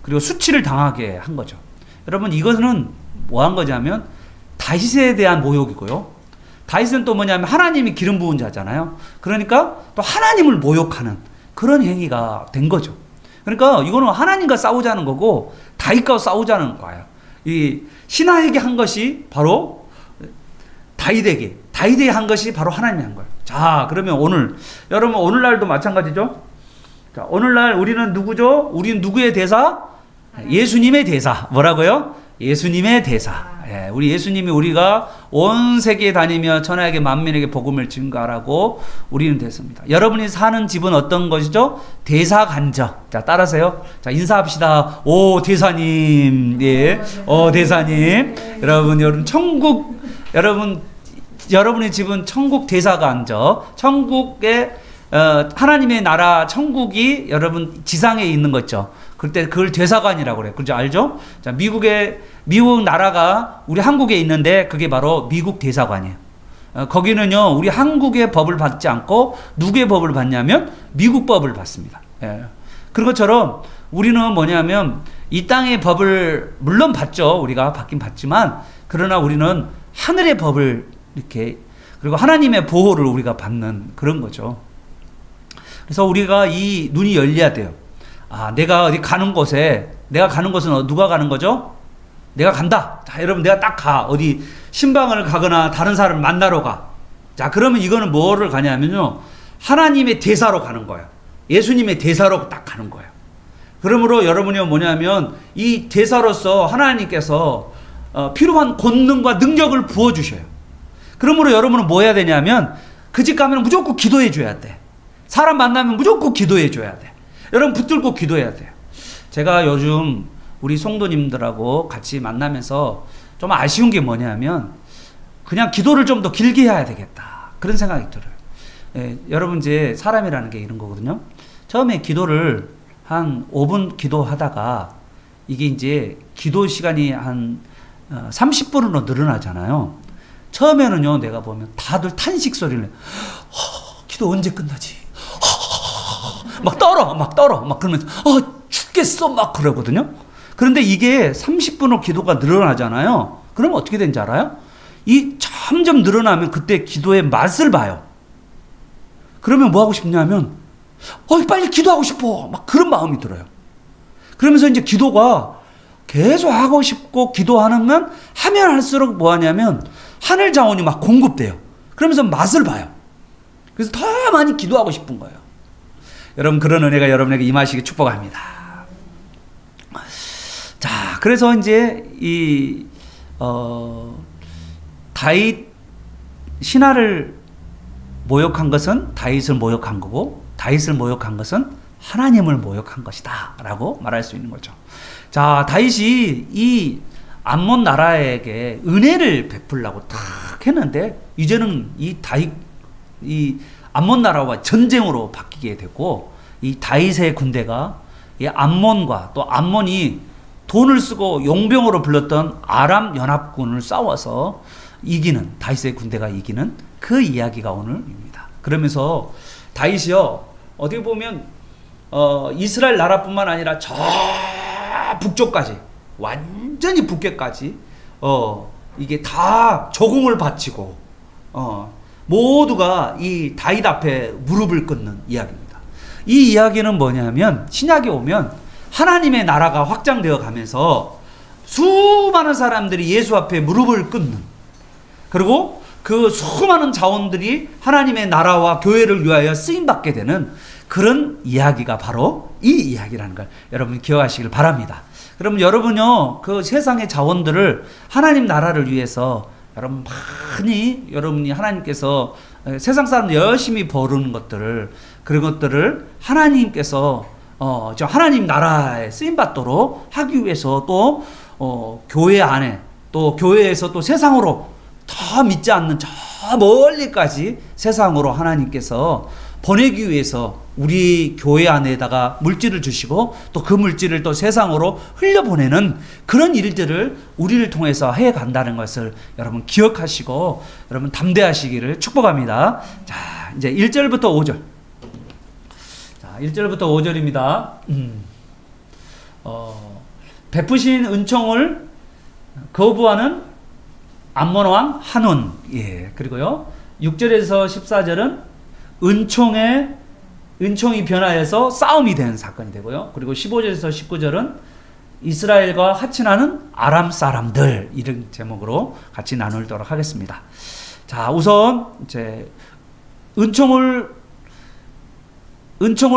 그리고 수치를 당하게 한 거죠. 여러분 이것은 뭐 한 거냐면 다윗에 대한 모욕이고요. 다윗은 또 뭐냐면 하나님이 기름 부은 자잖아요. 그러니까 또 하나님을 모욕하는 그런 행위가 된 거죠. 그러니까 이거는 하나님과 싸우자는 거고 다윗과 싸우자는 거예요. 이 신하에게 한 것이 바로 다윗에게 한 것이 바로 하나님이 한 거예요. 자, 그러면 여러분 오늘날도 마찬가지죠. 자, 오늘날 우리는 누구죠? 우리는 누구의 대사? 예수님의 대사. 뭐라고요? 예수님의 대사. 예, 우리 예수님이 우리가 온 세계에 다니며 천하에게 만민에게 복음을 증거하라고 우리는 됐습니다. 여러분이 사는 집은 어떤 것이죠? 대사간접. 자, 따라서요. 자, 인사합시다. 오, 대사님. 예. 대사님. 여러분 천국, 여러분의 집은 천국 대사간접. 천국의 하나님의 나라 천국이 여러분 지상에 있는 거죠. 그때 그걸 대사관이라고 그래요. 그죠? 알죠? 자, 미국 나라가 우리 한국에 있는데 그게 바로 미국 대사관이에요. 거기는요, 우리 한국의 법을 받지 않고 누구의 법을 받냐면 미국 법을 받습니다. 예. 그런 것처럼 우리는 뭐냐면 이 땅의 법을 물론 받죠. 우리가 받긴 받지만 그러나 우리는 하늘의 법을 이렇게 그리고 하나님의 보호를 우리가 받는 그런 거죠. 그래서 우리가 이 눈이 열려야 돼요. 내가 어디 가는 곳에, 내가 가는 곳은 누가 가는 거죠? 내가 간다. 자, 여러분, 내가 딱 가. 어디 신방을 가거나 다른 사람을 만나러 가. 자, 그러면 이거는 뭐를 가냐면요. 하나님의 대사로 가는 거예요. 예수님의 대사로 딱 가는 거예요. 그러므로 여러분이 뭐냐면 이 대사로서 하나님께서 필요한 권능과 능력을 부어주셔요. 그러므로 여러분은 뭐 해야 되냐면 그 집 가면 무조건 기도해 줘야 돼. 사람 만나면 무조건 기도해 줘야 돼. 여러분 붙들고 기도해야 돼요. 제가 요즘 우리 성도님들하고 같이 만나면서 좀 아쉬운 게 뭐냐면 그냥 기도를 좀 더 길게 해야 되겠다. 그런 생각이 들어요. 예, 여러분 이제 사람이라는 게 이런 거거든요. 처음에 기도를 한 5분 기도하다가 이게 이제 기도 시간이 한 30분으로 늘어나잖아요. 처음에는요, 내가 보면 다들 탄식 소리를 내. 기도 언제 끝나지? 막 떨어. 막 그러면서, 죽겠어. 막 그러거든요. 그런데 이게 30분으로 기도가 늘어나잖아요. 그러면 어떻게 되는지 알아요? 이 점점 늘어나면 그때 기도의 맛을 봐요. 그러면 뭐 하고 싶냐면, 빨리 기도하고 싶어. 막 그런 마음이 들어요. 그러면서 이제 기도가 계속 하고 싶고 기도하면 하면 할수록 뭐 하냐면 하늘 자원이 막 공급돼요. 그러면서 맛을 봐요. 그래서 더 많이 기도하고 싶은 거예요. 여러분, 그런 은혜가 여러분에게 임하시기 축복합니다. 자, 그래서 이제 다윗 신하를 모욕한 것은 다윗을 모욕한 거고, 다윗을 모욕한 것은 하나님을 모욕한 것이다 라고 말할 수 있는 거죠. 자, 다윗이 이 암몬 나라에게 은혜를 베풀라고 탁 했는데 이제는 이 암몬 나라와 전쟁으로 바뀌게 되고 이 다윗의 군대가 이 암몬과 또 암몬이 돈을 쓰고 용병으로 불렀던 아람 연합군을 싸워서 이기는, 다윗의 군대가 이기는 그 이야기가 오늘입니다. 그러면서 다윗이요, 어떻게 보면 이스라엘 나라뿐만 아니라 저 북쪽까지, 완전히 북계까지 이게 다 조공을 바치고 모두가 이 다윗 앞에 무릎을 꿇는 이야기입니다. 이 이야기는 뭐냐면 신약에 오면 하나님의 나라가 확장되어 가면서 수많은 사람들이 예수 앞에 무릎을 꿇는, 그리고 그 수많은 자원들이 하나님의 나라와 교회를 위하여 쓰임받게 되는 그런 이야기가 바로 이 이야기라는 걸 여러분 기억하시길 바랍니다. 그러면 여러분요, 그 세상의 자원들을 하나님 나라를 위해서 여러분 많이, 여러분이 하나님께서 세상 사람들 열심히 버는 것들을, 그런 것들을 하나님께서 저 하나님 나라에 쓰임받도록 하기 위해서 또 교회 안에, 또 교회에서 또 세상으로 더 믿지 않는 저 멀리까지 세상으로 하나님께서 보내기 위해서 우리 교회 안에다가 물질을 주시고 또 그 물질을 또 세상으로 흘려보내는 그런 일들을 우리를 통해서 해간다는 것을 여러분 기억하시고 여러분 담대하시기를 축복합니다. 자, 이제 1절부터 5절. 자, 1절부터 5절입니다. 베푸신 은총을 거부하는 암몬 왕 한운. 예, 그리고요 6절에서 14절은 은총이 변화해서 싸움이 된 사건이 되고요. 그리고 15절에서 19절은 이스라엘과 하친하는 아람 사람들, 이런 제목으로 같이 나누도록 하겠습니다. 자, 우선 이제 은총을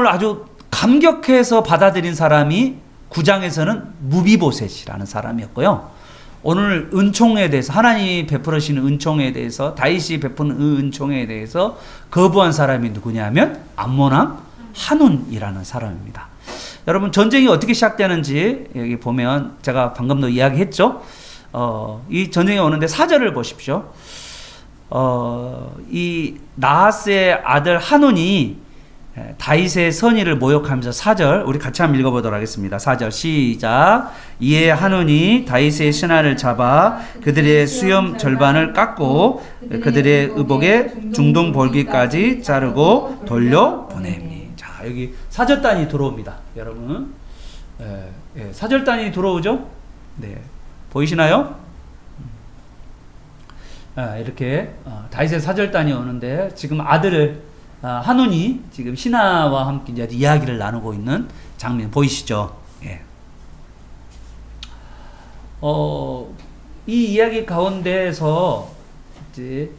아주 감격해서 받아들인 사람이 9장에서는 무비보셋이라는 사람이었고요. 오늘 은총에 대해서, 하나님이 베풀으시는 은총에 대해서, 다윗이 베푸는 은총에 대해서 거부한 사람이 누구냐면 암몬 왕 한운이라는 사람입니다. 여러분, 전쟁이 어떻게 시작되는지 여기 보면 제가 방금도 이야기했죠. 이 전쟁이 오는데 4절을 보십시오. 이 나하스의 아들 한운이 다윗의 선의를 모욕하면서 4절 우리 같이 한번 읽어보도록 하겠습니다. 4절 시작. 이에 한운이 다윗의 신하를 잡아 그들의 수염 절반을 깎고 그들의 의복의 중동 볼기까지 자르고 돌려보내니. 자, 여기 사절단이 들어옵니다. 여러분, 사절단이 들어오죠? 네, 보이시나요? 이렇게 다윗의 사절단이 오는데 지금 아들을 한운이 지금 신하와 함께 이제 이야기를 나누고 있는 장면 보이시죠? 예. 이 이야기 가운데에서 이제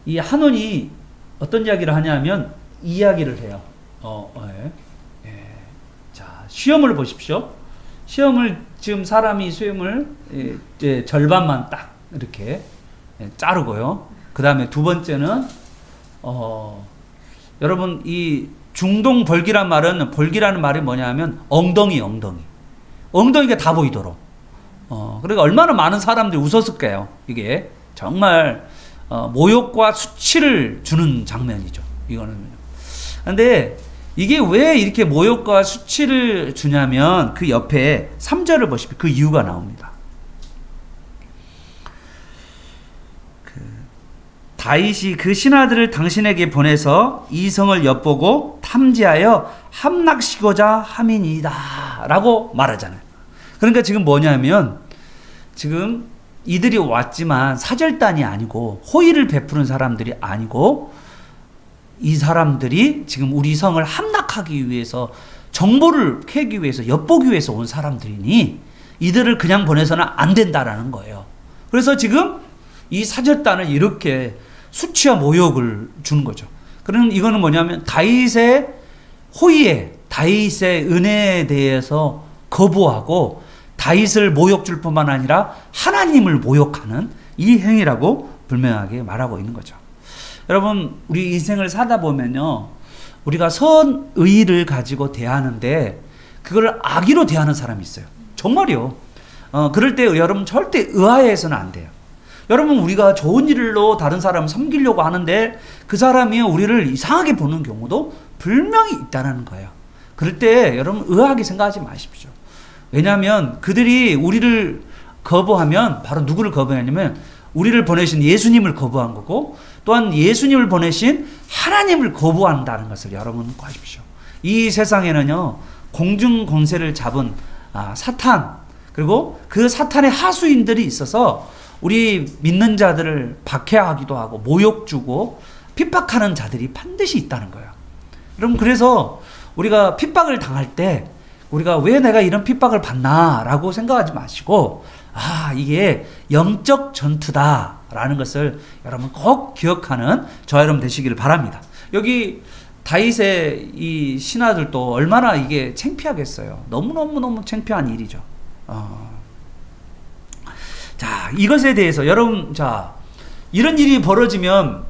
이 한운이 어떤 이야기를 하냐면 이야기를 해요. 자, 시험을 보십시오. 시험을 지금 사람이 수염을 절반만 딱 이렇게 자르고요. 그 다음에 두 번째는 여러분, 이 중동 벌기란 말은, 벌기라는 말이 뭐냐면 엉덩이가 다 보이도록. 그러니까 얼마나 많은 사람들이 웃었을까요? 이게 정말 모욕과 수치를 주는 장면이죠. 이거는. 근데 이게 왜 이렇게 모욕과 수치를 주냐면 그 옆에 3절을 보시면 그 이유가 나옵니다. 다윗이 그 신하들을 당신에게 보내서 이 성을 엿보고 탐지하여 함락시고자 함이니이다 라고 말하잖아요. 그러니까 지금 뭐냐면 지금 이들이 왔지만 사절단이 아니고 호의를 베푸는 사람들이 아니고 이 사람들이 지금 우리 성을 함락하기 위해서 정보를 캐기 위해서 엿보기 위해서 온 사람들이니 이들을 그냥 보내서는 안 된다라는 거예요. 그래서 지금 이 사절단을 이렇게 수치와 모욕을 주는 거죠. 그럼 이거는 뭐냐면 다윗의 호의에, 다윗의 은혜에 대해서 거부하고 다윗을 모욕 줄 뿐만 아니라 하나님을 모욕하는 이 행위라고 분명하게 말하고 있는 거죠. 여러분, 우리 인생을 사다 보면요, 우리가 선의를 가지고 대하는데 그걸 악의로 대하는 사람이 있어요. 정말요. 그럴 때 여러분 절대 의아해서는 안 돼요. 여러분 우리가 좋은 일로 다른 사람을 섬기려고 하는데 그 사람이 우리를 이상하게 보는 경우도 분명히 있다는 거예요. 그럴 때 여러분 의아하게 생각하지 마십시오. 왜냐하면 그들이 우리를 거부하면 바로 누구를 거부하냐면 우리를 보내신 예수님을 거부한 거고 또한 예수님을 보내신 하나님을 거부한다는 것을 여러분 아십시오. 이 세상에는요 공중 권세를 잡은 사탄 그리고 그 사탄의 하수인들이 있어서 우리 믿는 자들을 박해하기도 하고 모욕 주고 핍박하는 자들이 반드시 있다는 거예요. 여러분 그래서 우리가 핍박을 당할 때 우리가 왜 내가 이런 핍박을 받나 라고 생각하지 마시고 이게 영적 전투다라는 것을 여러분 꼭 기억하는 저와 여러분 되시기를 바랍니다. 여기 다윗의 이 신하들도 얼마나 이게 창피하겠어요. 너무너무 창피한 일이죠. 자, 이것에 대해서 여러분, 자, 이런 일이 벌어지면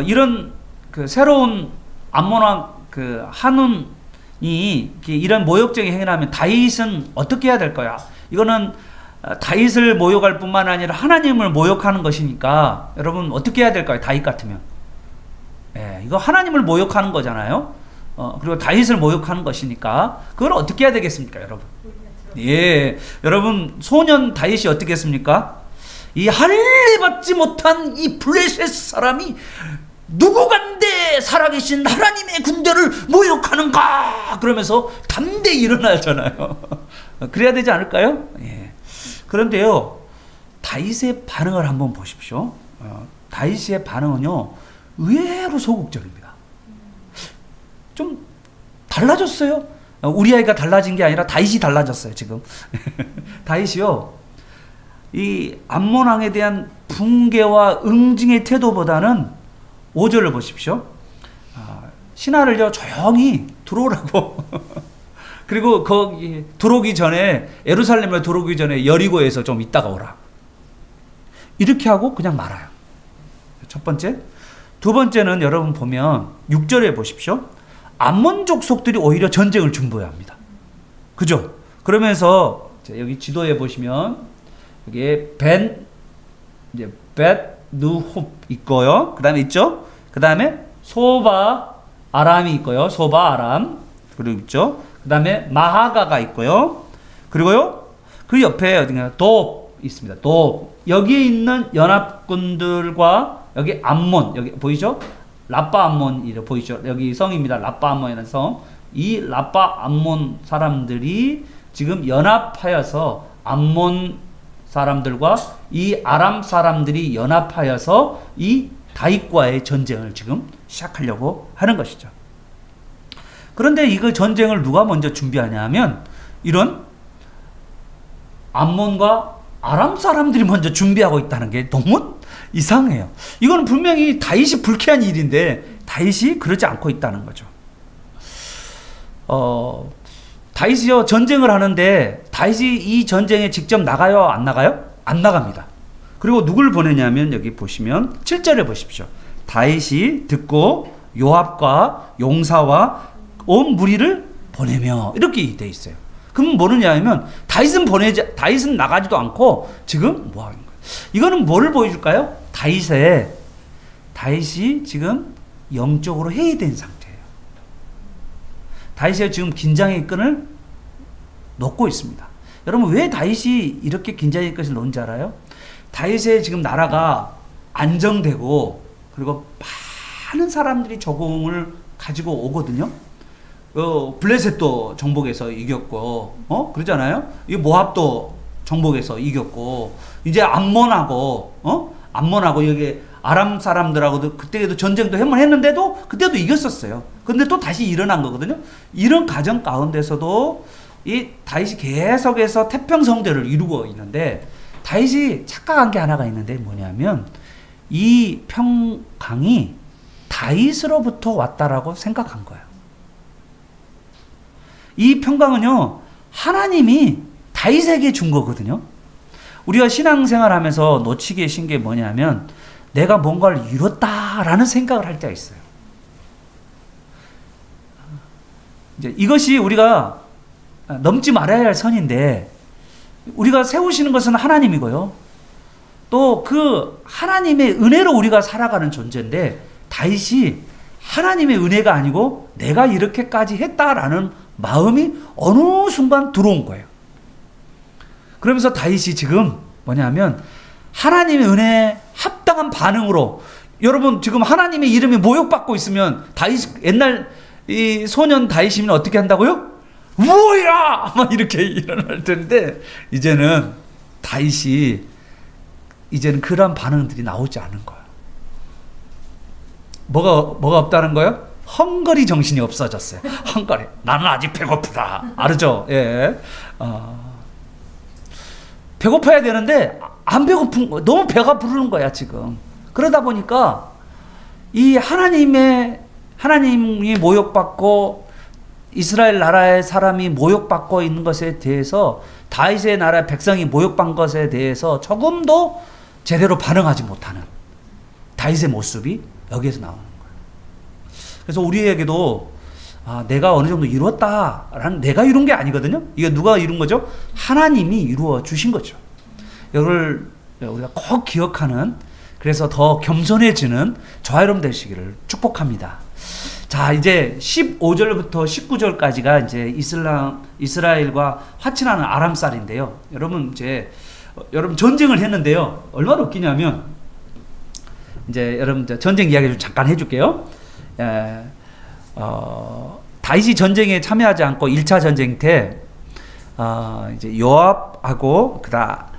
이런 그 새로운 암몬왕 그 한운이 이런 모욕적인 행위를 하면 다윗은 어떻게 해야 될 거야? 이거는 다윗을 모욕할 뿐만 아니라 하나님을 모욕하는 것이니까 여러분 어떻게 해야 될까요? 다윗 같으면 이거 하나님을 모욕하는 거잖아요. 그리고 다윗을 모욕하는 것이니까 그걸 어떻게 해야 되겠습니까, 여러분? 여러분 소년 다윗이 어떻게 했습니까? 이 할례 받지 못한 이 블레셋 사람이 누구간데 살아계신 하나님의 군대를 모욕하는가? 그러면서 담대히 일어나잖아요. 그래야 되지 않을까요? 그런데요, 다윗의 반응을 한번 보십시오. 다윗의 반응은요, 의외로 소극적입니다. 좀 달라졌어요. 우리아이가 달라진 게 아니라 다윗이 달라졌어요, 지금. 다윗이요, 이 암몬 왕에 대한 붕괴와 응징의 태도보다는 5절을 보십시오. 신하를요, 조용히 들어오라고. 그리고 거기 들어오기 전에 예루살렘에 들어오기 전에 여리고에서 좀 있다가 오라. 이렇게 하고 그냥 말아요. 첫 번째. 두 번째는 여러분 보면 6절에 보십시오. 암몬 족속들이 오히려 전쟁을 준비해야 합니다. 그죠? 그러면서 여기 지도에 보시면 여기에 벳 누홉 있고요. 그 다음에 있죠? 그 다음에 소바 아람이 있고요. 소바 아람. 그리고 있죠? 그 다음에 마하가가 있고요. 그리고요, 그 옆에 어딘가 돕 있습니다. 돕. 여기에 있는 연합군들과 여기 암몬, 여기 보이죠? 라빠 암몬, 이렇게 보이죠? 여기 성입니다. 라빠 암몬이라는 성. 이 라빠 암몬 사람들이 지금 연합하여서 암몬 사람들과 이 아람 사람들이 연합하여서 이 다윗과의 전쟁을 지금 시작하려고 하는 것이죠. 그런데 이거 전쟁을 누가 먼저 준비하냐 하면 이런 암몬과 아람 사람들이 먼저 준비하고 있다는 게 너무 이상해요. 이건 분명히 다윗이 불쾌한 일인데 다윗이 그러지 않고 있다는 거죠. 다윗이요, 전쟁을 하는데 다윗이 이 전쟁에 직접 나가요, 안 나가요? 안 나갑니다. 그리고 누굴 보내냐면 여기 보시면 7절에 보십시오. 다윗이 듣고 요압과 용사와 온 무리를 보내며 이렇게 돼 있어요. 그럼 뭐느냐 하면 다윗은 나가지도 않고 지금 뭐 하는 거예요? 이거는 뭐를 보여줄까요? 다윗이 지금 영적으로 해이된 상태예요. 다윗이 지금 긴장의 끈을 놓고 있습니다. 여러분 왜 다윗이 이렇게 긴장의 끈을 놓은지 알아요? 다윗의 지금 나라가 안정되고 그리고 많은 사람들이 적응을 가지고 오거든요. 블레셋도 정복해서 이겼고, 그러잖아요. 이 모압도 정복해서 이겼고, 이제 암몬하고 여기 아람 사람들하고도 그때도 전쟁도 한번 했는데도 그때도 이겼었어요. 근데 또 다시 일어난 거거든요. 이런 과정 가운데서도 이 다윗이 계속해서 태평성대를 이루고 있는데, 다윗이 착각한 게 하나가 있는데 뭐냐면 이 평강이 다윗으로부터 왔다라고 생각한 거예요. 이 평강은요, 하나님이 다윗에게 준 거거든요. 우리가 신앙생활 하면서 놓치게 신 게 뭐냐면 내가 뭔가를 이뤘다라는 생각을 할 때가 있어요. 이제 이것이 우리가 넘지 말아야 할 선인데 우리가 세우시는 것은 하나님이고요. 또 그 하나님의 은혜로 우리가 살아가는 존재인데 다윗이 하나님의 은혜가 아니고 내가 이렇게까지 했다라는 마음이 어느 순간 들어온 거예요. 그러면서 다윗이 지금 뭐냐면 하나님의 은혜에 합당한 반응으로 여러분 지금 하나님의 이름이 모욕받고 있으면 다윗 옛날 이 소년 다윗이면 어떻게 한다고요? 뭐야! 막 이렇게 일어날 텐데 이제는 다윗이 이제는 그런 반응들이 나오지 않은 거예요. 뭐가 없다는 거예요? 헝거리 정신이 없어졌어요. 헝거리. 나는 아직 배고프다. 알죠? 예. 배고파야 되는데 안 배고픈 거 너무 배가 부르는 거야 지금. 그러다 보니까 이 하나님이 모욕받고 이스라엘 나라의 사람이 모욕받고 있는 것에 대해서 다윗의 나라의 백성이 모욕받은 것에 대해서 조금도 제대로 반응하지 못하는 다윗의 모습이 여기에서 나오는 거예요. 그래서 우리에게도 내가 어느 정도 이루었다라는 내가 이룬 게 아니거든요. 이게 누가 이룬 거죠? 하나님이 이루어 주신 거죠. 이걸 우리가 꼭 기억하는 그래서 더 겸손해지는 저와 여러분 되시기를 축복합니다. 자, 이제 15절부터 19절까지가 이제 이스라엘과 화친하는 아람쌀인데요. 여러분 전쟁을 했는데요. 얼마나 웃기냐면 이제 여러분 전쟁 이야기 좀 잠깐 해줄게요. 다윗이 전쟁에 참여하지 않고 1차 전쟁 때 이제 요압하고 그다음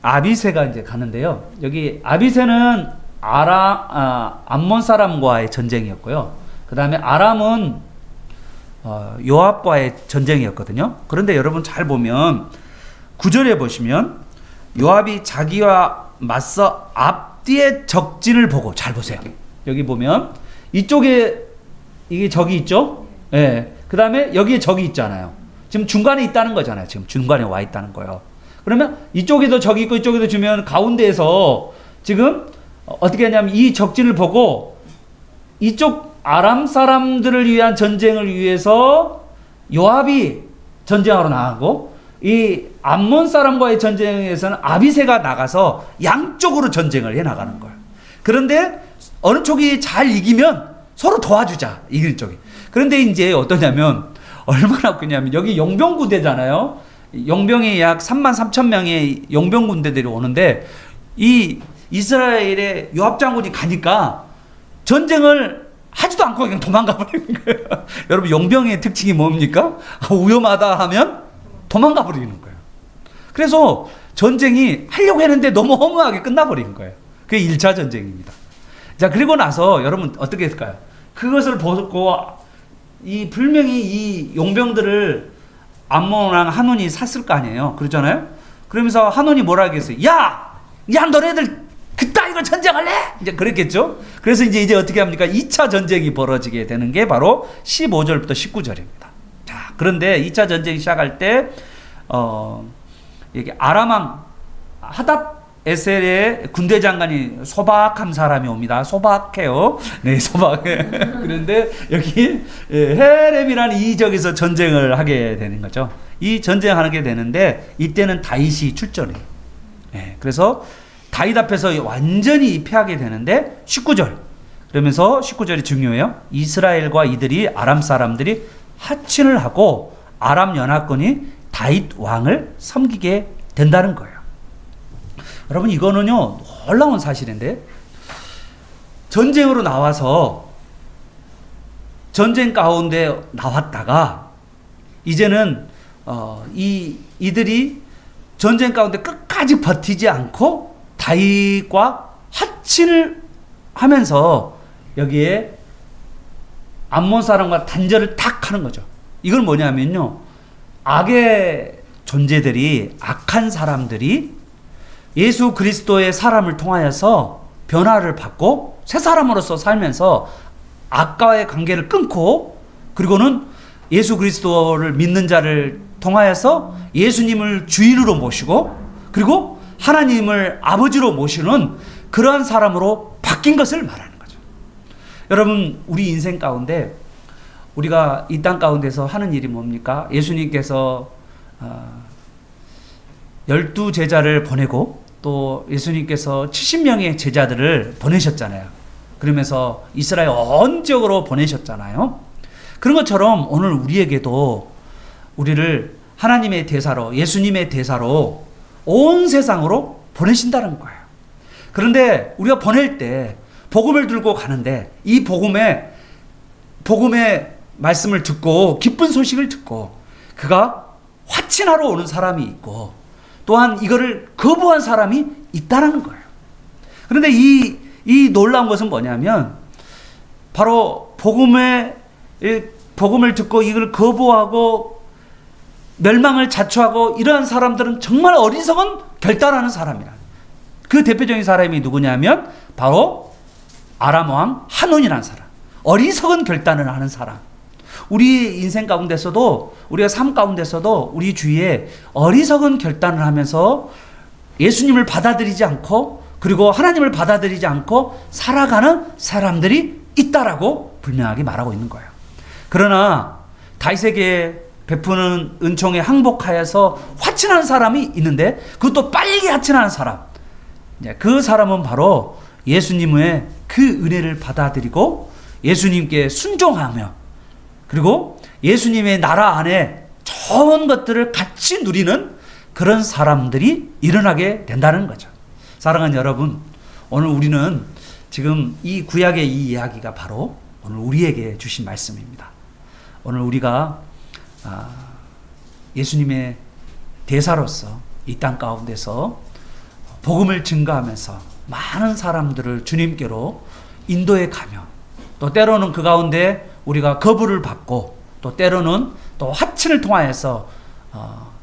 아비새가 이제 가는데요. 여기 아비새는 암몬 사람과의 전쟁이었고요. 그 다음에 아람은 요압과의 전쟁이었거든요. 그런데 여러분 잘 보면 9절에 보시면 요압이 자기와 맞서 앞뒤의 적진을 보고 잘 보세요. 여기 보면 이쪽에 이게 적이 있죠. 예. 그 다음에 여기에 적이 있잖아요. 지금 중간에 있다는 거잖아요. 지금 중간에 와 있다는 거예요. 그러면 이쪽에도 적이 있고 이쪽에도 주면 가운데에서 지금 어떻게 하냐면 이 적진을 보고 이쪽 아람 사람들을 위한 전쟁을 위해서 요압이 전쟁하러 나가고 이 암몬 사람과의 전쟁에서는 아비새가 나가서 양쪽으로 전쟁을 해 나가는 거예요. 그런데 어느 쪽이 잘 이기면 서로 도와주자, 이길 쪽이. 그런데 이제 어떠냐면 얼마나 웃기냐면 여기 용병군대잖아요. 용병이 약 33,000명의 용병군대들이 오는데 이 이스라엘의 요압 장군이 가니까 전쟁을 하지도 않고 그냥 도망가 버리는 거예요. 여러분 용병의 특징이 뭡니까? 위험하다 하면 도망가 버리는 거예요. 그래서 전쟁이 하려고 했는데 너무 허무하게 끝나버린 거예요. 그게 1차 전쟁입니다. 자, 그리고 나서 여러분 어떻게 했을까요? 그것을 보고 분명히 이 용병들을 암몬랑 한온이 샀을 거 아니에요. 그러잖아요. 그러면서 한온이 뭐라 하겠어요? 야 너네들 그따위로 전쟁할래? 이제 그랬겠죠. 그래서 이제 어떻게 합니까? 2차 전쟁이 벌어지게 되는 게 바로 15절부터 19절입니다. 자, 그런데 2차 전쟁이 시작할 때 여기 아람왕 하닷 에셀의 군대 장관이 소박한 사람이 옵니다. 소박해요. 네, 소박해. 그런데 여기 헤렘이라는 이 지역에서 전쟁을 하게 되는 거죠. 이 전쟁하게 되는데 이때는 다윗이 출전해요. 네, 그래서 다윗 앞에서 완전히 패하게 되는데 19절. 그러면서 19절이 중요해요. 이스라엘과 이들이 아람 사람들이 하친을 하고 아람 연합군이 다윗 왕을 섬기게 된다는 거예요. 여러분 이거는요 놀라운 사실인데 전쟁으로 나와서 전쟁 가운데 나왔다가 이제는 이들이 전쟁 가운데 끝까지 버티지 않고 다윗과 하친을 하면서 여기에 암몬 사람과 단절을 탁 하는 거죠. 이건 뭐냐면요 악의 존재들이 악한 사람들이 예수 그리스도의 사람을 통하여서 변화를 받고 새 사람으로서 살면서 악과의 관계를 끊고 그리고는 예수 그리스도를 믿는 자를 통하여서 예수님을 주인으로 모시고 그리고 하나님을 아버지로 모시는 그러한 사람으로 바뀐 것을 말하는 거죠. 여러분 우리 인생 가운데 우리가 이 땅 가운데서 하는 일이 뭡니까? 예수님께서 12제자를 보내고 또 예수님께서 70명의 제자들을 보내셨잖아요. 그러면서 이스라엘 온 지역으로 보내셨잖아요. 그런 것처럼 오늘 우리에게도 우리를 하나님의 대사로, 예수님의 대사로 온 세상으로 보내신다는 거예요. 그런데 우리가 보낼 때 복음을 들고 가는데 이 복음의 말씀을 듣고 기쁜 소식을 듣고 그가 확신하러 오는 사람이 있고 또한 이거를 거부한 사람이 있다라는 거예요. 그런데 이 놀라운 것은 뭐냐면 바로 복음을 듣고 이걸 거부하고 멸망을 자초하고 이러한 사람들은 정말 어리석은 결단하는 사람이라. 그 대표적인 사람이 누구냐면 바로 아람 왕 한온이라는 사람. 어리석은 결단을 하는 사람. 우리 인생 가운데서도 우리가 삶 가운데서도 우리 주위에 어리석은 결단을 하면서 예수님을 받아들이지 않고 그리고 하나님을 받아들이지 않고 살아가는 사람들이 있다라고 분명하게 말하고 있는 거예요. 그러나 다윗에게 베푸는 은총에 항복하여서 확신하는 사람이 있는데 그것도 빨리 확신하는 사람. 그 사람은 바로 예수님의 그 은혜를 받아들이고 예수님께 순종하며 그리고 예수님의 나라 안에 좋은 것들을 같이 누리는 그런 사람들이 일어나게 된다는 거죠. 사랑하는 여러분, 오늘 우리는 지금 이 구약의 이 이야기가 바로 오늘 우리에게 주신 말씀입니다. 오늘 우리가 예수님의 대사로서 이 땅 가운데서 복음을 증거하면서 많은 사람들을 주님께로 인도해 가며 또 때로는 그 가운데 우리가 거부를 받고 또 때로는 또 확신을 통하여서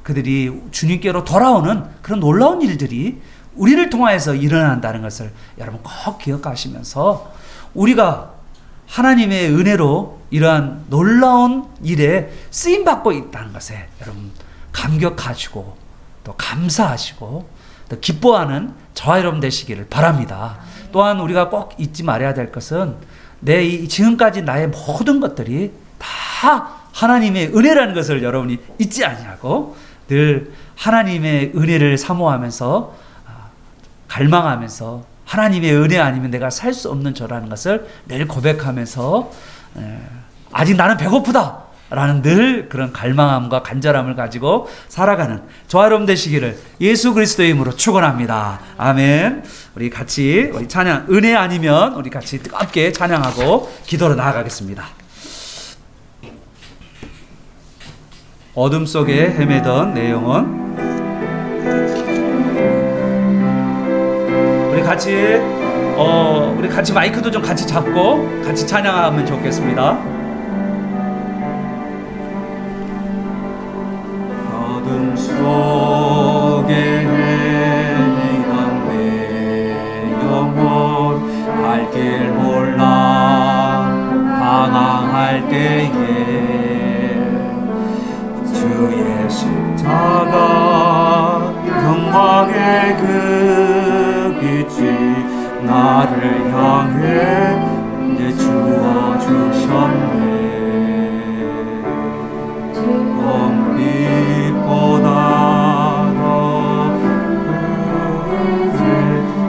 그들이 주님께로 돌아오는 그런 놀라운 일들이 우리를 통하여서 일어난다는 것을 여러분 꼭 기억하시면서 우리가 하나님의 은혜로 이러한 놀라운 일에 쓰임받고 있다는 것에 여러분 감격하시고 또 감사하시고 또 기뻐하는 저와 여러분 되시기를 바랍니다. 또한 우리가 꼭 잊지 말아야 될 것은 지금까지 나의 모든 것들이 다 하나님의 은혜라는 것을 여러분이 잊지 아니하고 늘 하나님의 은혜를 사모하면서 갈망하면서 하나님의 은혜 아니면 내가 살 수 없는 저라는 것을 늘 고백하면서 아직 나는 배고프다 라는 늘 그런 갈망함과 간절함을 가지고 살아가는 저와 여러분 되시기를 예수 그리스도의 이름으로 축원합니다. 아멘. 우리 같이 우리 찬양 은혜 아니면 우리 같이 뜨겁게 찬양하고 기도로 나아가겠습니다. 어둠 속에 헤매던 내 영혼 우리 같이 마이크도 좀 같이 잡고 같이 찬양하면 좋겠습니다. 어둠 속에 헤매던 내 영혼 갈 길 몰라 방황할 때에 주의 십자가 영광의 그 빛이 나를 향해 이제 주어주셨네. 빛보다 더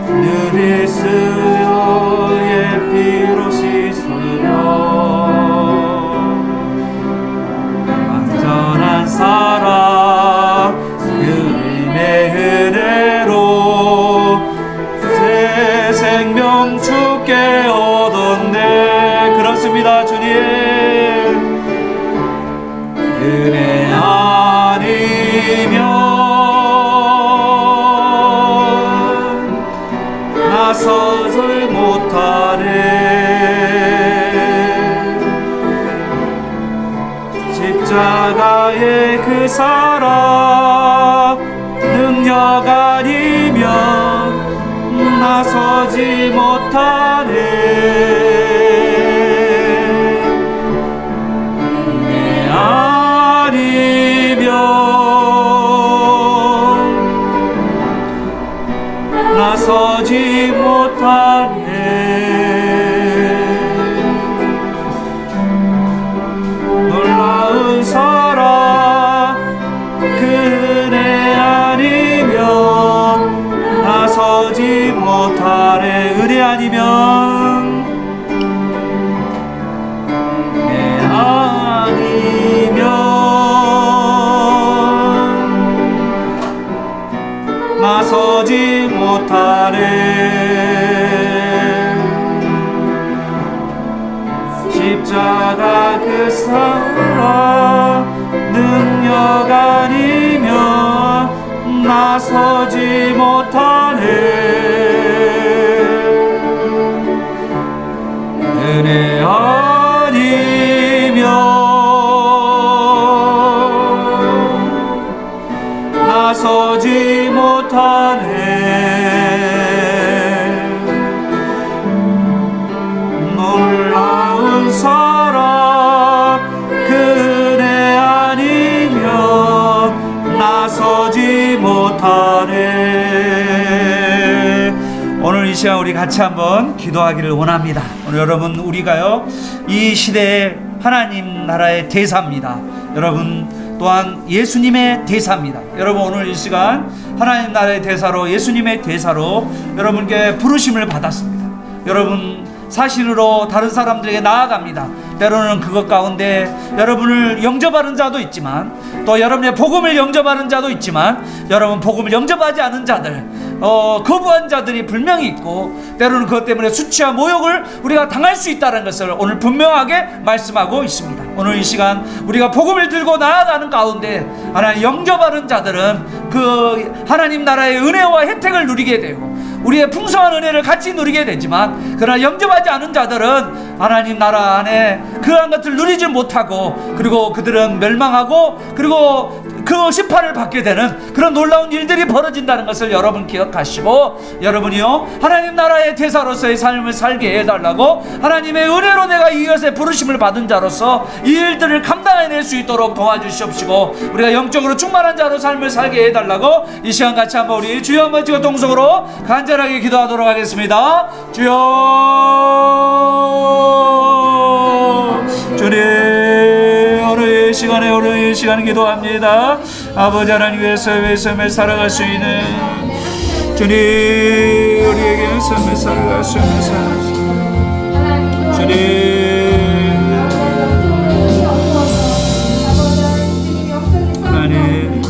느리 쓰여의 피로 씻으며 완전한 사랑 그 은혜의 은혜로 새 생명 주께 얻었네. 그렇습니다. 주님 은혜 아니면 나서질 못하네. 십자가의 그 사랑 능력 아니면 나서지 못하네. 나서지 못하네. 자가 그 사람 능력 아니면 나서지 못하네. 은혜 아니면 나서지 못하네. 놀라운 사랑 그 은혜 아니면 나서지 못하네. 오늘 이 시간 우리 같이 한번 기도하기를 원합니다. 오늘 여러분, 우리가요 이 시대의 하나님 나라의 대사입니다. 여러분 또한 예수님의 대사입니다. 여러분 오늘 이 시간 하나님 나라의 대사로, 예수님의 대사로 여러분께 부르심을 받았습니다. 여러분 사신으로 다른 사람들에게 나아갑니다. 때로는 그것 가운데 여러분을 영접하는 자도 있지만, 또 여러분의 복음을 영접하는 자도 있지만, 여러분 복음을 영접하지 않은 자들, 거부한 자들이 분명히 있고, 때로는 그것 때문에 수치와 모욕을 우리가 당할 수 있다는 것을 오늘 분명하게 말씀하고 있습니다. 오늘 이 시간 우리가 복음을 들고 나아가는 가운데 하나님 영접하는 자들은 그 하나님 나라의 은혜와 혜택을 누리게 되고, 우리의 풍성한 은혜를 같이 누리게 되지만, 그러나 영접하지 않은 자들은 하나님 나라 안에 그러한 것을 누리지 못하고, 그리고 그들은 멸망하고, 그리고 그 심판을 받게 되는 그런 놀라운 일들이 벌어진다는 것을 여러분 기억하시고, 여러분이요 하나님 나라의 대사로서의 삶을 살게 해달라고, 하나님의 은혜로 내가 이것에 부르심을 받은 자로서 이 일들을 감당해낼 수 있도록 도와주시옵시고, 우리가 영적으로 충만한 자로 삶을 살게 해달라고 이 시간 같이 한번 우리 주여 한번 찍어 동성으로 간절하게 기도하도록 하겠습니다. 주여, 주님, 오늘 이 시간에, 오늘 이 시간 기도합니다. 아버지 하나님 위해서 삶을 살아갈 수 있는 주님, 우리에게 삶을 살아갈 수 있는 주님, 하나님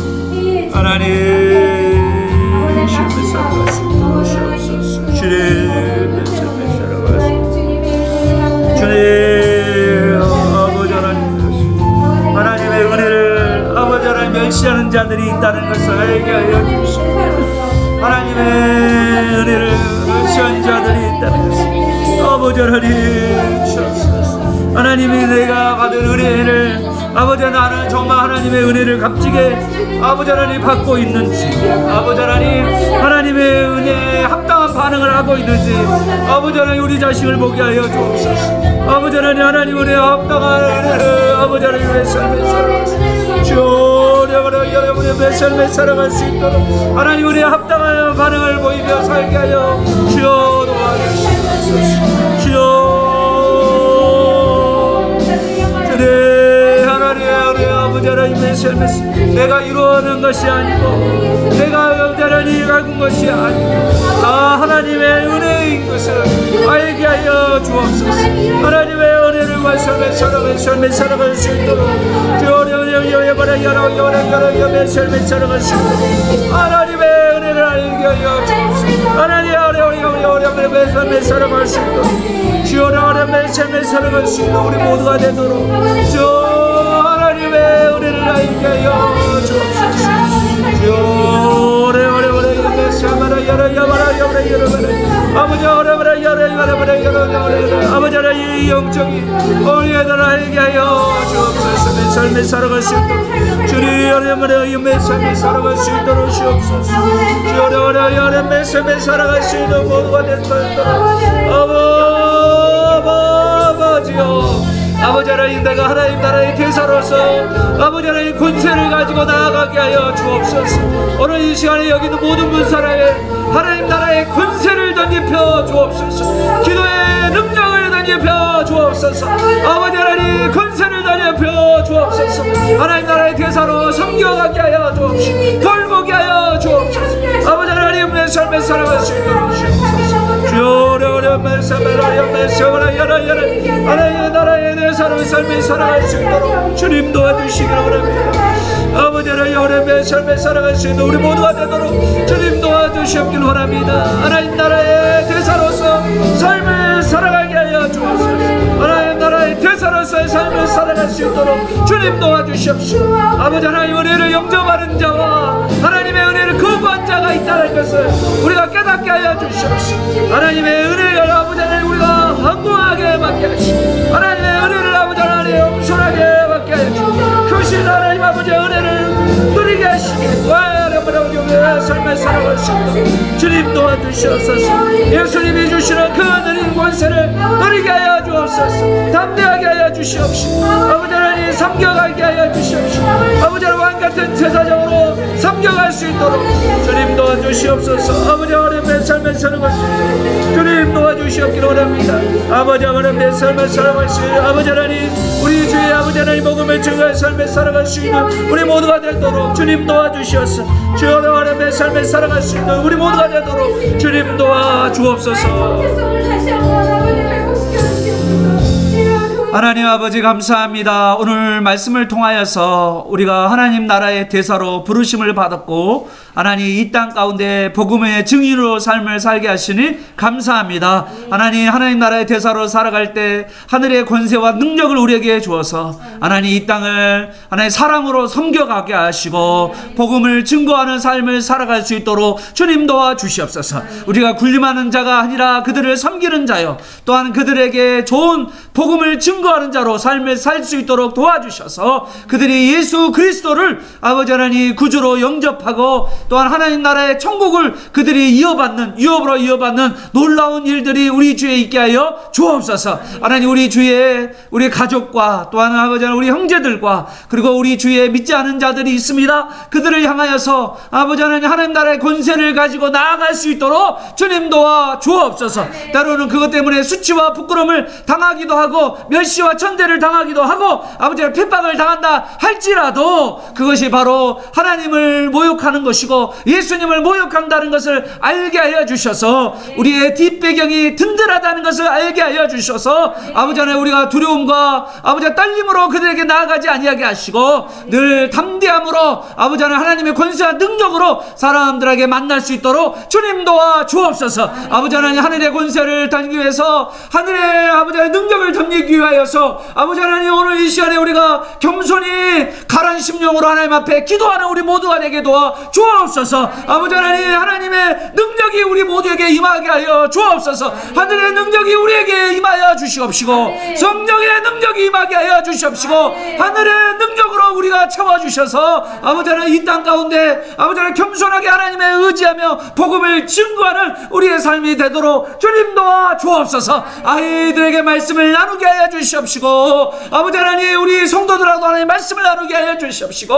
삶을 살아갈 수 있도록 주옵소서. 주님 삶을 살아갈 수 있도록 주님, 아버지 하나님, 하나님의 은혜를 아버지 하나님 멸시하는 자들이 있다는 것을 알게 하여 주시옵소서. 하나님의 은혜를 멸시하는 자들이 있다는 것을 아버지 하나님 주옵소서. 하나님이 내가 받은 은혜를 아버지, 나는 정말 하나님의 은혜를 값지게 아버지 하나님 받고 있는지, 아버지 하나님 하나님의 은혜에 합당한 반응을 하고 있는지 아버지 하나님 우리 자신을 보게 하여 주옵소서. 아버지 하나님, 하나님 은혜에 합당한 은혜를 아버지 하나님의 삶에 살아갈 수 있도록, 주여 여러분의 삶에 살아갈 수 있도록 하나님 은혜에 합당한 반응을 보이며 살게 하여 주여 도와주시옵소서. 주여, 아버지 하나님의 삶에 내가 이루어낸 것이 아니고, 내가 하나님 가진 것이 아니고, 하나님의 은혜인 것을 알게 하여 주옵소서. 하나님의 은혜를 삶에 살아갈 수 있도록, 여러분의 삶에 살아갈 수 있도록 하나님의 은혜를 알게 하여 주옵소서. 하나님 어려움의 삶에 살아갈 수 있도록, 주여 어려움의 삶에 살아갈 수 있도록 우리 모두가 되도록 하나님의 은혜를 알게 하여 주옵소서. 아버지 하나님 영적인 은혜를 알게 하여 주옵소서. 내 삶에 살아갈 수 있도록 주님, 여러분의 삶에 살아갈 수 있도록 주옵소서. 여러분의 삶에 살아갈 수 있는 모두가 될 수 있도록 아버지요, 아버지 하나님, 내가 하나님 나라의 대사로서 아버지 하나님 권세를 가지고 나아가게 하여 주옵소서. 오늘 이 시간에 여기 있는 모든 분사람에 하나님 나라의 권세를 던집혀 주옵소서. 기도의 능력을 던집혀 주옵소서. 아버지 하나님 권세를 던집혀 주옵소서. 하나님 나라의 대사로 섬겨가게 하여 주옵소서. 돌보게 하여 주옵소서. 아버지 하나님의 삶에 살아갈 수 있도록 주옵소서. 하나님의 나라의 대사로 삶에 살아갈 수 있도록 주님 도와주시기를 원합니다. 아버지 하나님의 삶에 살아갈 수 있는 우리 모두가 되도록 주님 도와주시옵기를 원합니다. 하나님 나라의 대사로서 삶을 살아가게 하여 주옵소서. 하나님 나라의 대사로 살아갈 수 있도록 주님 도와주시옵시고, 아버지 하나님 은혜를 영접하는 자와 하나님의 은혜를 거부한 자가 있다는 것을 우리가 깨닫게 하여 주시옵시고, 하나님의 은혜를 아버지 하나님 우리가 한동하게 받게 하시고, 하나님의 은혜를 아버지 하나님 엄청나게 받게 하여 주시고, 크신 하나님 아버지의 은혜를 누리게 하시고, 와야라바라오교의 삶을 살아갈 수 있도록 주님 도와주시옵소서. 예수님이 주시는 그 느린 권세를 누리게 하여 주옵소서. 담대하게 하여 주시옵시고, 아버지 하나님 섬겨가게 하여 주시옵시고, 아버지 하나님 왕같은 제사장으로 섬겨갈 수 있도록 주님 도와주시옵소서. 아버지 하나님의 삶을 살아갈 수 있도록 주님 도와주시옵기를 원합니다. 아버지 하나님의 삶을 살아갈 수 있는 아버지 하나님, 우리 주의 아버지 하나님 복음을 증거할 삶을 살아갈 수 있는 우리 모두가 되도록 주님 도와주시옵소서. 주여 하나님의 삶을 살아갈 수 있는 우리 모두가 되도록 주님 도와주옵소서. 하나님 아버지 감사합니다. 오늘 말씀을 통하여서 우리가 하나님 나라의 대사로 부르심을 받았고, 하나님 이 땅 가운데 복음의 증인으로 삶을 살게 하시니 감사합니다. 하나님 나라의 대사로 살아갈 때 하늘의 권세와 능력을 우리에게 주어서 하나님 이 땅을 하나님 사랑으로 섬겨가게 하시고 복음을 증거하는 삶을 살아갈 수 있도록 주님 도와주시옵소서. 우리가 군림하는 자가 아니라 그들을 섬기는 자요, 또한 그들에게 좋은 복음을 증거하는 자로 삶을 살 수 있도록 도와주셔서 그들이 예수 그리스도를 아버지 하나님 구주로 영접하고, 또한 하나님 나라의 천국을 그들이 유업으로 이어받는 놀라운 일들이 우리 주에 있게 하여 주옵소서. 하나님 우리 가족과 또한 아버지 하나님 우리 형제들과 그리고 우리 주에 믿지 않은 자들이 있습니다. 그들을 향하여서 아버지 하나님 나라의 권세를 가지고 나아갈 수 있도록 주님 도와 주옵소서. 때로는 그것 때문에 수치와 부끄러움을 당하기도 하고 멸시와 천대를 당하기도 하고 아버지 하나님 핍박을 당한다 할지라도 그것이 바로 하나님을 모욕하는 것이고 예수님을 모욕한다는 것을 알게 하여 주셔서 우리의 뒷배경이 든든하다는 것을 알게 하여 주셔서 아버지 하나님 우리가 두려움과 아버지 하나님 떨림으로 그들에게 나아가지 아니하게 하시고 늘 담대함으로 아버지 하나님 하나님의 권세와 능력으로 사람들에게 만날 수 있도록 주님 도와 주옵소서. 아버지 하나님 하늘의 권세를 다니기 위해서 하늘의 아버지 하나님 능력을 덤리기 위하여서 아버지 하나님 오늘 이 시간에 우리가 겸손히 가란 심령으로 하나님 앞에 기도하는 우리 모두가 되게 도와 주옵소서. 아버지 하나님의 능력이 우리 모두에게 임하게 하여 주옵소서. 하늘의 능력이 우리에게 임하여 주시옵시고 성령의 능력이 임하게 하여 주시옵시고 하늘의 능력으로 우리가 채워주셔서 아버지 하나님 이 땅 가운데 아버지 하나님 겸손하게 하나님의 의지하며 복음을 증거하는 우리의 삶이 되도록 주님 도와 주옵소서. 아이들에게 말씀을 나누게 하여 주시옵시고 아버지 하나님 우리 성도들하고도 하나님 말씀을 나누게 하여 주시옵시고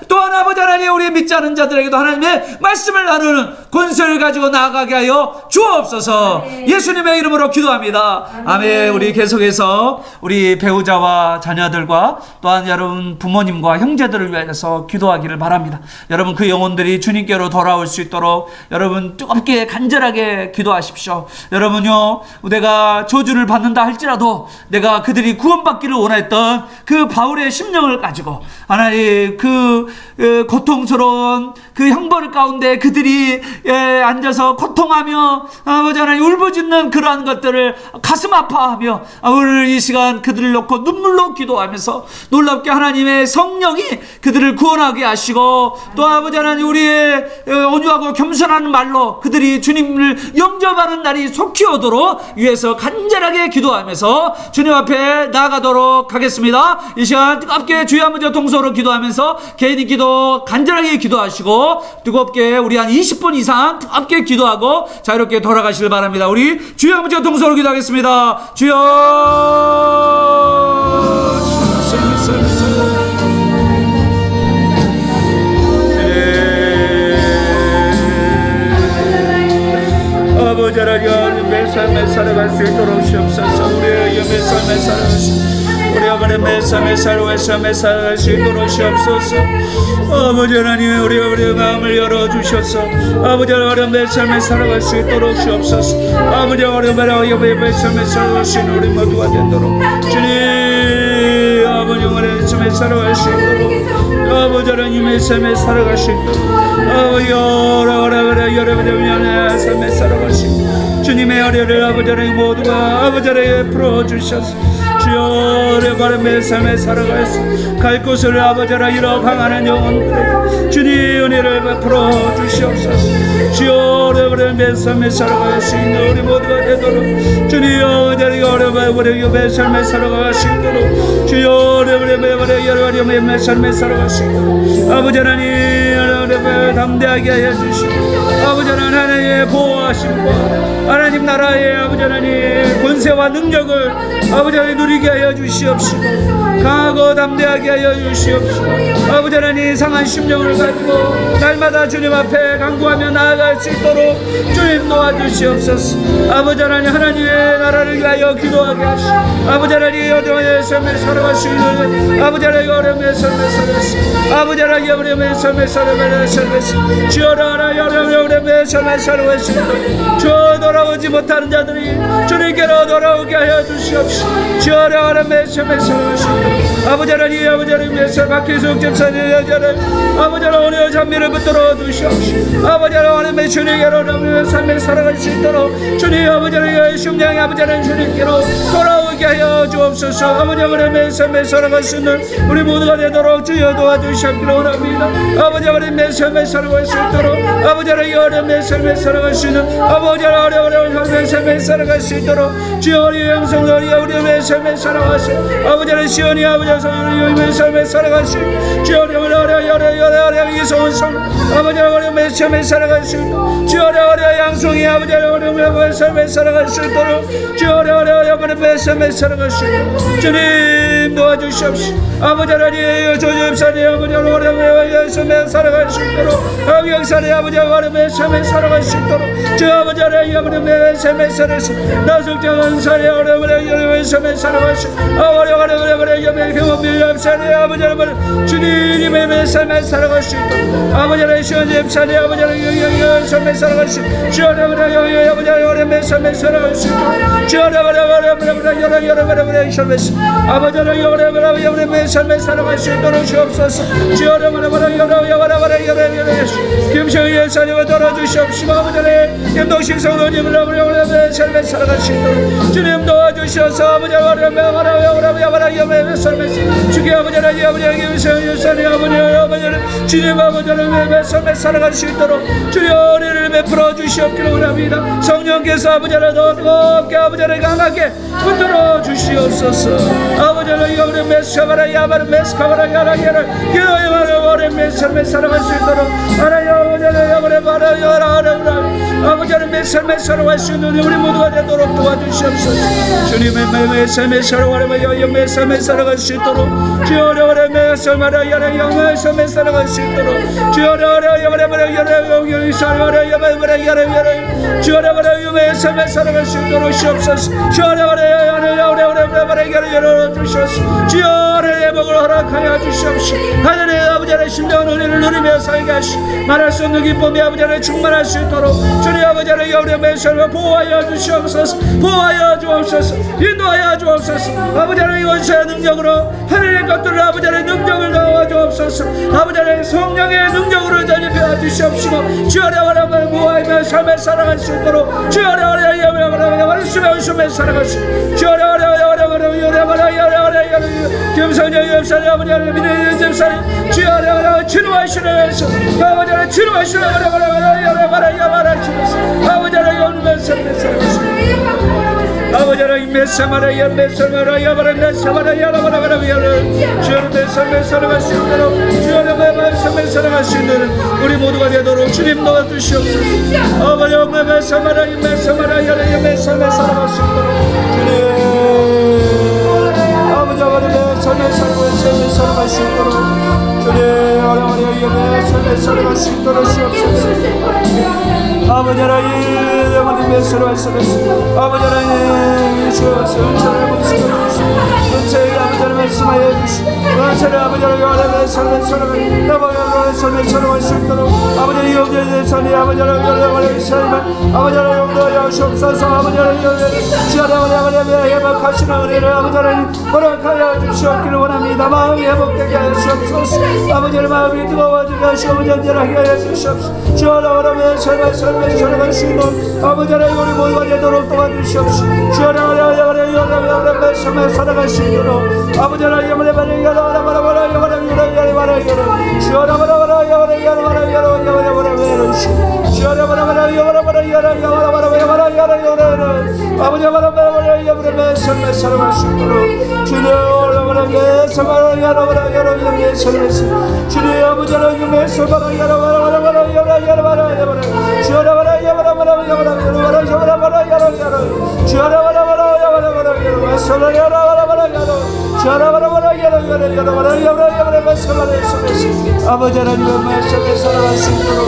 또한 아버지 하나님 우리 믿지 않은 자들에게도 하나님의 말씀을 나누는 권세를 가지고 나아가게 하여 주옵소서. 예수님의 이름으로 기도합니다. 아멘. 우리 계속해서 우리 배우자와 자녀들과 또한 여러분 부모님과 형제들을 위해서 기도하기를 바랍니다. 여러분 그 영혼들이 주님께로 돌아올 수 있도록 여러분 뜨겁게 간절하게 기도하십시오. 여러분요, 내가 저주를 받는다 할지라도 내가 그들이 구원받기를 원했던 그 바울의 심령을 가지고 하나님 그 고통스러운 그 형벌 가운데 그들이 앉아서 고통하며 아버지 하나님 울부짖는 그러한 것들을 가슴 아파하며 오늘 이 시간 그들을 놓고 눈물로 기도하면서 놀랍게 하나님의 성령이 그들을 구원하게 하시고 또 아버지 하나님 우리의 온유하고 겸손한 말로 그들이 주님을 영접하는 날이 속히 오도록 위해서 간절하게 기도하면서 주님 앞에 나아가도록 하겠습니다. 이 시간 뜨겁게 주여 아버지 동서로 기도하면서 개인이 기도 간절하게 기도하시고 뜨겁게 우리 한 20분 이상 뜨겁게 기도하고 자유롭게 돌아가시길 바랍니다. 우리 주여 아버지 동서로 기도하겠습니다. 주여 아버지 하나님 삶에 살아갈 수 있도록 주옵소서. 우리의 영의 삶에 살아갈 수 우리 아버지의 삶에 살아갈 수 있도록 주옵소서. 아버지 하나님 우리의 마음을 열어주셔서 아버지 하나님의 삶에 살아갈 수 있도록 주옵소서. 아버지 하나님의 삶에 살아갈 수 있는 우리 모두가 되도록 주님 아버지 하나님의 삶에 살아갈 수 있도록 아버지 하나님의 삶에 살아갈 수 있도록 여러분의 삶에 살아갈 수 있도록 주님의 어려를 아버지 하나님 모두가 아버지 하나님 풀어주셔서 주여 내 바람의 삶에 살아갈 수 갈 곳을 아버지라 잃어가는 영혼들에게 주님 은혜를 베풀어 주시옵소서. 주여 내 바람의 삶에 살아갈 수 있는 우리 모두가 되도록 주님 아버지가 우리 삶에 살아갈 수 있도록 주여 내 바람의 삶에 살아갈 수 있도록 아버지 하나님 담대하게 하여 주시고 아버지 하나님의 보호하심과 하나님 나라의 아버지 하나님 권세와 능력을 아버지 하나님 누리게 하여 주시옵시고 강하고 담대하게 하여 주시옵시고 아버지 하나님 상한 심령을 가지고 날마다 주님 앞에 간구하며 나아갈 수 있도록 주님 도와주시옵소서. 아버지 하나님 하나님의 나라를 위하여 기도하게 하시고 아버지 하나님 어려움의 삶을 살아갈 수 있는 아버지 하나님 어려움의 삶을 살아가시고 아버지 하나님 어려움의 삶을 살아가시고 주여라 어려움의 삶을 살아가시고 주여 돌아오지 못하는 자들이 주님께로 돌아오게 하여 주시옵시고 주여라 어려움의 삶을 살아가시고 아버지 하나님 삶 박혜숙 집사님 여자를 아버지 하나님 오늘 찬미를 붙들어 주시옵시고 아버지 하나님의 주님께로 어려움의 삶을 살아갈 수 있도록 주님 아버지 하나님의 심령이 아버지 하나님 주님께로 돌아오게 하여 주옵소서. 아버지 하나님의 삶을 살아갈 수 있는 우리 모두가 되도록 주여 도와주시옵기를 원합니다. 아버지 하나님의 삶을 살아갈 수 있도록 아버지 하나님의 어려움의 삶을 살아갈 수 있는 아버지 하나님의 삶을 살아갈 수 있도록 주여 우리 영성들이 우리의 삶을 살아가시 아버지 하나님 시온이 아버지 하나님의 삶을 살아가시 주여 우리 이성은 성 아버지 하나님의 삶을 살아갈 수 있도록 주여 우리 양성이 아버지 하나님의 삶을 살아갈 수 있도록 주여 우리 하나님의 삶을 살아갈 수 있도록 주님 도와주시옵시고 아버지 하나님 조집사님 아버지 하나님의 삶을 살아갈 수 있도록 영사님 아버지 하나님의 삶을 살아갈 수 있도록 주 아버지 하나님의 삶을 살아갈 수 있도록 나속정 은사님 하나님의 삶을 살아갈 수 있도록 하나님의 경험의 아버지 하나님 주님의 삶을 살아갈 수 있도록 아버지 하나님 시원집사님 아버지 하나님의 삶을 살아갈 수 있도록 주 하나님의 아버지 하나님의 삶을 살아갈 수 있도록 주 하나님의 아버지 하나님의 삶을 살아갈 수 있도록 주옵소서. 주 하나님의 김성희 예사님을 도와주시옵시고 아버지 하나님 김동식 성도님을 하나님의 삶을 살아갈 수 있도록 주님 도와주셔서 아버지 하나님의 삶을 주께 아버지 하나님 김성희 예사님 아버지 주님 아버지 하나님의 삶을 살아갈 수 있도록 주님 은혜를 베풀어 주시옵기를 원합니다. 성령께서 아버지 하나님 더 뜨겁게 아버지 하나님 강하게 붙들어 주시옵소서. 아버지 하나님 메스카바라 야바라 메스카바라 야라야라 기도의 말을 삶을 살아갈 수 있도록 하나님 아버지 아버지 하나님의 삶을 살아갈 수 있는 우리 모두가 되도록 도와주시옵소서. 주님의 삶을 살아가며 영의 삶을 살아갈 수 있도록 주여의 삶을 영의 삶을 살아갈 수 있도록 주여의 삶을 살아갈 수 있도록 시옵소서. 주여의 복을 허락하여 주시옵시고 하늘의 아버지 하나님 신령한 은혜를 누리며 살게 하시고 말할 수 없는 기쁨이 아버지 하나님 충만할 수 있도록 주님 아버지 하나님 영의 삶을 보호하여 주시옵소서. 보호하여 주옵소서. 인도하여 주옵소서. 아버지 하나님 원수의 능력으로 하늘의 것들을 아버지 하나님 능력을 넣어 주옵소서. 아버지 하나님 성령의 능력으로 전입해 주시옵시고 주여의 하나님을 보호하며 삶을 살아갈 수 있도록 주여의 하나님을 숨에 살아갈 수 있도록 주여의 김성령 옆사님 아버지 하나님 믿는 집사님 주여 하나님 치료하시는 아버지 하나님 치료하시는 아버지 하나님 영원한 삶을 살아가시고 아버지 하나님 메사마라야 메사마라야 메사마라야 주여의 삶을 살아갈 수 있도록 주여의 삶을 살아갈 수 있는 우리 모두가 되도록 주님 도와주시옵소서. 아버지 하나님 메사마라야 메사마라야 살아갈 수 있도록 주님 아버지 하나님의 삶을 살아갈 수 있도록 주님 하나님의 삶을 살아갈 수 있도록 주옵소서. 아버지 하나님 영원히 살아갈 수 있도록 아버지 하나님 주옵소서. 은사를 받으시옵소서. 은사의 아버지 하나님 말씀하여 주시고 은사를 아버지 하나님의 삶을 살아갈 아버지 삶을 살아갈 수 있도록 아버지 영원히 삶이 아버지 하나님의 삶을 아버지 하나님 용도하여 주옵소서. 아버지 하나님 회복하시는 은혜를 아버지 하나님 허락하여 주시옵기를 원합니다. 마음이 회복되게 하여 주옵소서. 아버지의 마음이 뜨거워지게 하시고 온전하게 하여 주시옵소서. 주 하나님의 삶을 살아갈 수 있는 아버지 하나님 우리 모두가 되도록 도와주시옵소서. 주 하나님의 삶을 살아갈 수 있도록 아버지 하나님 아버지 하나님의 말씀에 살아갈 수 있도록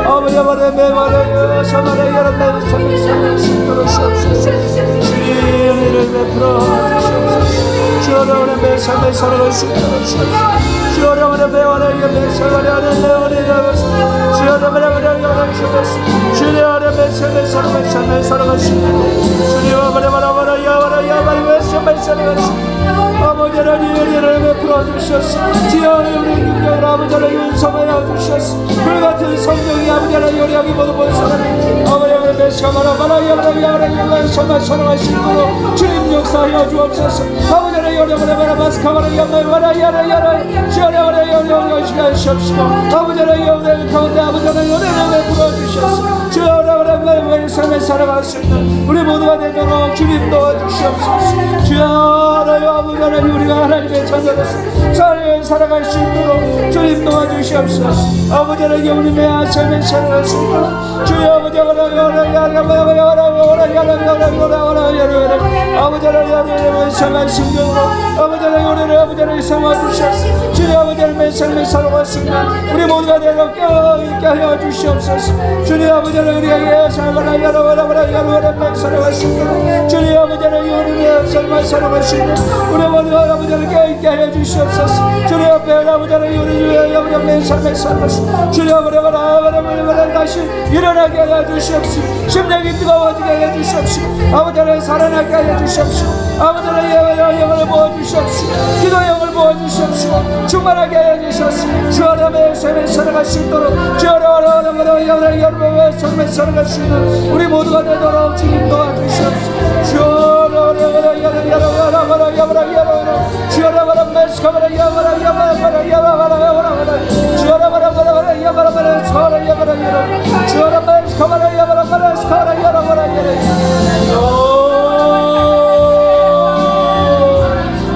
아버지 하나님의 말에 서만의 여러 말씀에 살아갈 수 있도록 주의 은혜를 베풀어 주시옵소서. 주 하나님의 삶에 살아갈 수 있도록 주 하나님의 원하여 살아가는 내 은혜를 주 하나님의 주의 하나님의 삶에 살아갈 수 있도록 주님 아버지 하나님 은혜를 베풀어 주셨소. 주여 우리 능력을 아버지 하나님 은총하여 주셨소. 불같은 성령이 아버지 하나님 요리하기 모두 본 사람이 아버지 하나님 메시카마라 정말 사랑할 수 있도록 주님 역사하여 주옵소서. 아버지 하나님 요리하라 마스카마라 야마라 주여 요리하여 주시옵시고 아버지 하나님 요리 가운데 아버지 하나님 은혜를 베풀어 주셨소. 주여 하나님의 삶에 살아갈 수 있는 우리 모두가 되도록 주님 도와주시옵소서. 주여 아버지 하나님 우리가 하나님의 자녀로서 살아갈 수 있도록 주님 도와주시옵소서. 아버지 하나님 우리의 삶에 살아갈 수 있도록 주여 아버지 하나님 아버지 하나님 삶의 신경으로 아버지 하나님 우리를 아버지 하나님 삼아주셨소. 주여 아버지 하나님의 삶에 살아갈 수 있는 우리 모두가 되도록 깨어있게 하여 주시옵소서. 주님 아버지 하나님 우리에게 살아갈 수 있도록 주님 아버지 하나님 우리의 삶을 살아갈 수 있는 우리 모두가 아버지 하나님 깨어있게 하여 주시옵소서. 주님 앞에 아버지 하나님 우리 아버지의 삶을 살아갈 주님 아버지 하나님 다시 일어나게 하여 주시옵소서. 심령이 뜨거워지게 하여 주시옵소서. 아버지 하나님 살아나게 하여 주시옵소서. 아버지 하나님 영을 부어주시옵소서. 기도의 영을 부어주시옵소서. 충만하게 하여 주시옵소서. 주 하나님의 삶을 살아갈 수 있도록 주 하나님의 삶을 살아갈 수 있는 우리 모두가 되도록 주님 도와주시옵소서. 주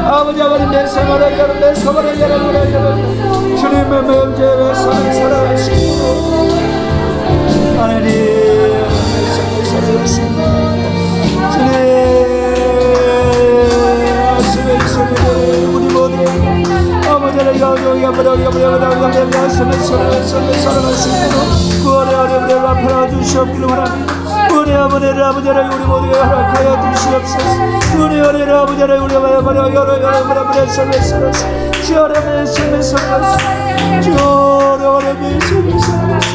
아버지 아버지 내 생활을 열어 내 생활을 열어 주님의 명제에 살아갈 수 있도록 하나님 내 생활을 살아갈 수 있도록 주님 말씀에 우리 모두 아버지 하나님 살아갈 수 있도록 구원의 어려움을 앞에 주시옵기를 원합니다. 은혜 아버지를 아버지 하나님 우리 모두에 허락하여 주시옵소서. 은혜 은혜를 아버지 하나님 우리 여러분의 삶에 살아서 주 하나님의 삶에 살아서 주 하나님의 삶에 살아서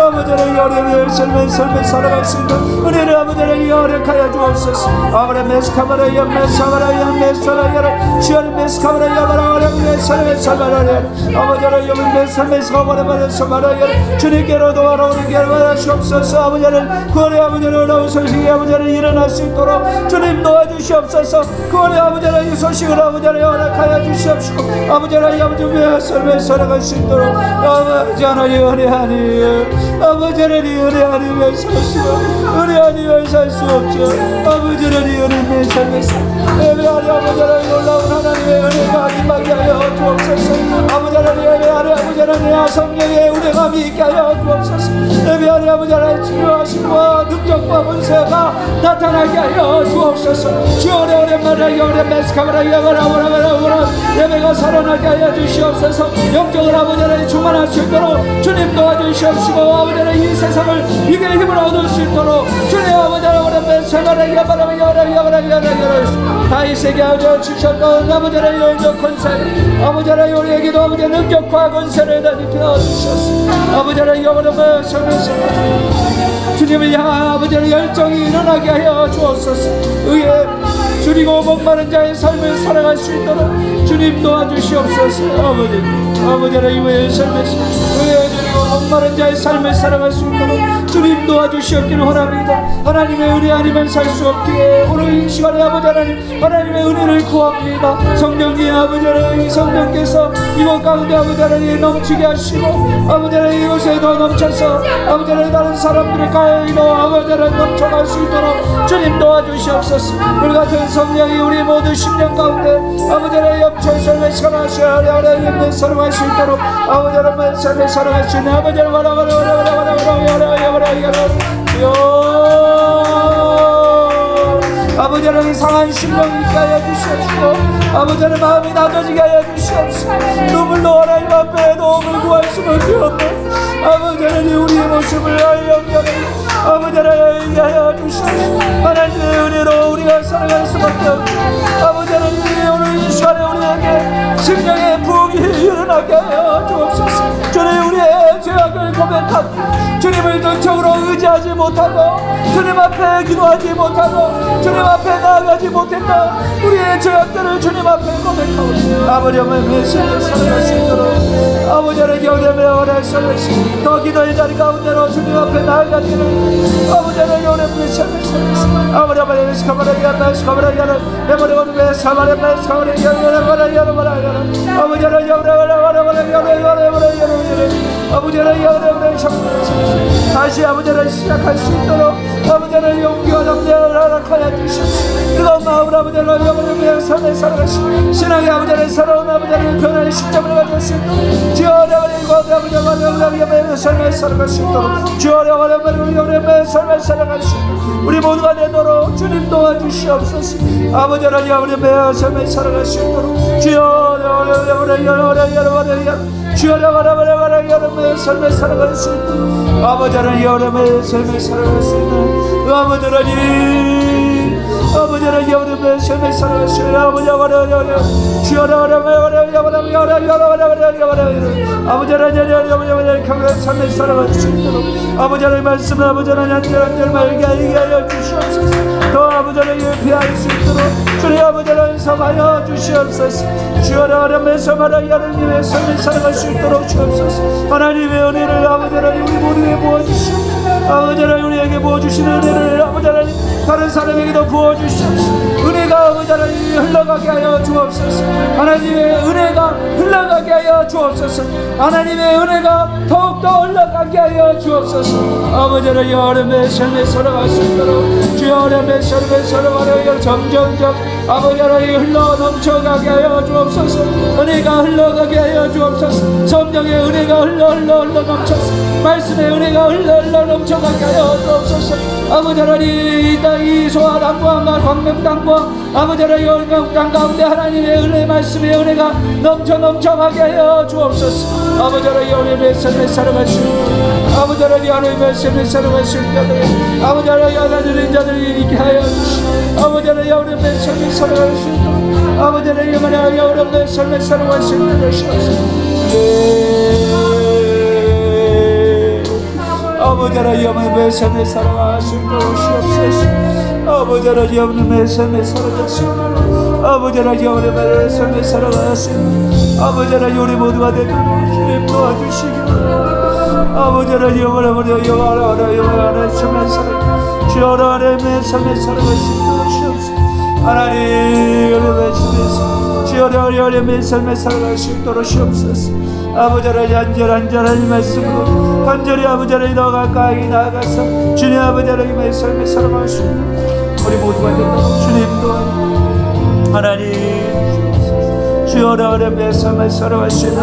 아버지 하나님 여러분의 삶에 살아갈 수 있는 은혜를 아버지 하나님 허락하여 주옵소서. 아버지 메스카마라 야메사마라 메사라야 주 하나님 메스카마라 야마라 하나님의 삶에 살아가라 아버지 하나님 여러분의 삶에 살아가라 주님께로 도와오게 하시옵소서. 아버지 하나님 구원의 아버지를 나온 소식이 아버지 하나님 일어날 수 있도록 주님 도와주시옵소서. 구원의 아버지 하나님 이 소식을 아버지 하나님 허락하여 주시옵시고 아버지 하나님 아버지의 삶에 살아갈 수 있도록 아버지 하나님 은혜하니 아버지 하나님 은혜하니 은혜하니 살 수 없죠. 아버지 하나님 은혜의 삶에 예배하니 아버지 하나님 놀라운 하나님의 은혜가 임하게 하여 주옵소서. 아버지 하나님 예배하니 아버지 하나님 성령의 은혜감이 있게 하여 주옵소서. 예배하니 아버지 하나님 치료하심과 능력과 권세가 나타나게 하여 주옵소서. 주오래 오랜만에 여래 메스카마라 야가라오라가라오라 예배가 살아나게 하여 주시옵소서. 영적으로 아버지 하나님 충만할 수 있도록 주님 도와주시옵시고 아버지 하나님 이 세상을 이게 힘을 얻을 수 있도록 주님 아버지 하나님 메스카마라 야바라야바라야바라야바라 다윗에게 하여 주셨던 아버지 하나님 영적 권세 아버지 하나님 우리에게도 아버지 능력과 권세를 다 입혀 주셨소. 아버지 하나님 영원한 삶에서 주님을 향한 아버지의 열정이 일어나게 하여 주옵소서. 의에 줄이고 목마른 자의 삶을 살아갈 수 있도록 주님 도와주시옵소서. 아버지 하나님 의의 삶에서 의에 줄이고 목마른 자의 삶을 살아갈 수 있도록 주님 도와주시옵기를 원합니다. 하나님의 은혜 아니면 살 수 없기에 오늘 이 시간에 아버지 하나님의 은혜를 구합니다. 성령님 아버지 하나님, 성령께서 이곳 가운데 아버지 하나님 넘치게 하시고 아버지 하나님 이곳에 더 넘쳐서 아버지 하나님 다른 사람들의 가해도 아버지 하나님 넘쳐갈 수 있도록 주님 도와주시옵소서. 우리 같은 성령이 우리 모두 심령 가운데 아버지 하나님 영천설에 살아가셔야 하나님의 사랑할 수 있도록 아버지 하나님의 삶에 살아갈 수 있는 아버지 하나님 아버지 하나님 상한 심령 있게 하여 주시옵시고 아버지 하나님 마음이 낮아지게 하여 주시옵시고 눈물로 하나님 앞에 도움을 구할 수밖에 없는 아버지 하나님 우리의 모습을 영원히 아버지 하나님 하여 주시옵시고 하나님의 은혜로 우리가 살아갈 수밖에 없는 아버지 하나님 오늘 이 시간에 우리에게 심령의 부흥이 일어나게 하여 주옵소서. 주님 우리의 죄악을 고백하고 주님을 정적으로 의지하지 못하고 주님 앞에 기도하지 못하고 주님 앞에 나아가지 못했다 우리의 죄악들을 주님 앞에 고백하고 아버지 하나님의 삶을 살아갈 수 있도록 아버지 하나님 영원히 오래 살아가시고 더 기도의 자리 가운데로 주님 앞에 나아가기를 아버지 하나님 영원히 삶을 살아가시고 아버지 하나님 스카바라기야나 스카바라기야나 내버려 오늘의 사마리아 스카바라기야나 아버지 하나님 아버지 하나님 다시 아버지 하나님 시작할 수 있도록 아버지 하나님 용기와 남자를 허락하여 주시옵소서. 뜨거운 마음으로 아버지 하나님 영원히 삶을 살아가시고 신앙의 아버지 하나님 살아온 아버지 하나님 변화의 시점을 가질 수 있도록 주여 어려워를 구하고 아버지 하나님 삶을 살아갈 수 있도록 주여 어려워를 삶을 살아갈 수 있도록 우리 모두가 되도록 주님 도와주시옵소서. 아버지 하나님 우리의 삶을 살아갈 수 있도록 주여 주여 여러분의 삶을 살아갈 수 있도록 아버지 하나님 여러분의 삶을 살아갈 수 있는 아버지 하나님 아버지 하나님 여러분의 삶을 살아갈 수 있는 아버지 하나님 주여 아버지 하나님 평생 삶을 살아갈 수 있도록 아버지 하나님 말씀을 아버지 하나님 한절 말게 하여 주시옵소서. 더 아버지 하나님 피할 수 있도록 주님 아버지 하나님 섬하여 주시옵소서. 주여 하나님의 하나님의 삶을 살아갈 수 있도록 주옵소서. 하나님의 은혜를 아버지 하나님 우리 모두에 부어주시옵소서. 아버지 하나님 우리에게 부어주시는 은혜를 아버지 하나님 다른 사람에게도 부어주시옵소서. 은혜가 아버지 하나님 흘러가게 하여 주옵소서. 하나님의 은혜가 흘러가게 하여 주옵소서. 하나님의 은혜가 더욱더 흘러가게 하여 주옵소서. 아버지 하나님 여름의 삶에 살아갈 수 있도록 주여 여름의 삶에 살아가려 점점점 아버지 하나님 흘러 넘쳐가게 하여 주옵소서. 은혜가 흘러가게 하여 주옵소서. 성령의 은혜가 흘러 넘쳐서 말씀의 은혜가 흘러 넘쳐가게 하여 주옵소서. 아버지 하나님 이 소아 땅과 광명 땅과 아버지 하나님 영광 땅 가운데 하나님의 은혜 말씀의 은혜가 넘쳐가게 하여 주옵소서. 아버지 하나님 여름의 삶에 살아갈 수 있도록 아버지 하나님 여름의 삶에 살아갈 수 있도록 아버지 하나님 하나님의 자들이 있게 하여 주시고 아버지 하나님 여름의 삶에 살아갈 수 있도록 아버지 하나님 여름의 삶에 살아갈 수 있도록 하시옵소서. 아버지 하나님 영원의 삶에 살아갈 수 있도록 주옵소서. 아버지 하나님 영원의 삶에 살아갈 수 있도록 아버지 하나님 영원의 삶에 살아갈 수 있도록 아버지 하나님 우리 모두가 되도록 주님 도와주시기 바랍니다. 아버지 하나님 영원의 삶에 살아갈 주여 하나님의 삶에 살아갈 수 있도록 주옵소서. 하나님 영원의 삶에서 주여 하나님의 삶에 살아갈 수 있도록 주옵소서. 아버지 하나님 한절한절 말씀으로 간절히 아버지 하나님 더 가까이 나아가서 주님 아버지 하나님의 삶에 살아갈 수 있는 우리 모두가 되도록 주님도 하나님 주여 하나님의 삶에 살아갈 수 있는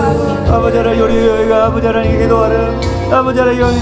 아버지 하나님 우리가 아버지 하나님 기도하는 아버지 하나님 영원히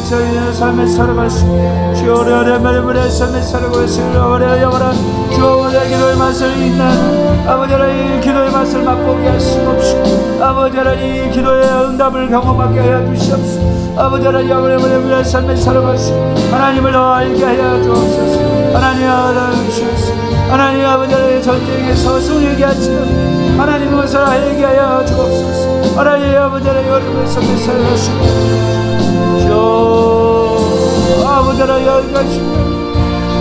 삶에 살아갈 수 있는 주여 하나님의 삶에 살아갈 수 있는 영원한 주여 하나님 기도의 맛을 있는 아버지 하나님 기도의 맛을 맛보게 하시옵시고 아버지 하나님 기도의 응답을 경험하게 하여 주시옵소서. 아버지 하나님 영원의 삶에 살아갈 수 있는 하나님을 더 알게 하여 주옵소서. 하나님 알아주시옵소서. 하나님 아버지 하나님 전쟁에서 승리하게 하시는 하나님 것을 알게 하여 주옵소서. 하나님 아버지 하나님 영원의 삶에 살아갈 수 있는 주 아버지 하나님 알게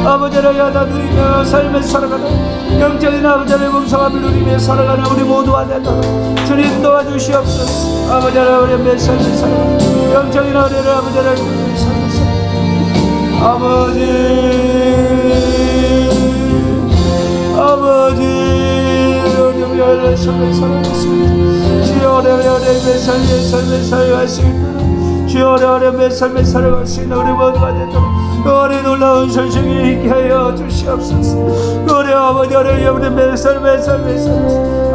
아버지 하나님 하나 누리며 삶을 살아가는 영적인 아버지 하나님 음성함을 누리며 살아가는 우리 모두가 되도록 주님 도와주시옵소서. 아버지 하나님 삶을 살아가는 영적인 은혜를 아버지 하나님 삶을 살아가는 아버지 우리 삶을 살아가십니다. 주여 내 삶의 살아갈 수 있도록 주여 내 삶의 살아갈 수 있는 우리 모두가 되도록 우리 놀라운 전쟁이 있게 하여 주시옵소서. 우리 아버지 우리 내 삶의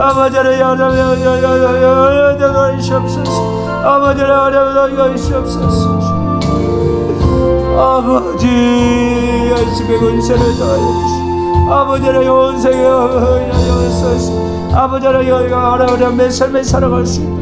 아버지 주시옵소서. 아버지 주시옵소서. 아버지 열심히 은혜를 더하여 주시오. 아버지의 영생에 아버지의 여기가 어려운 내 삶에 살아갈 수 있다.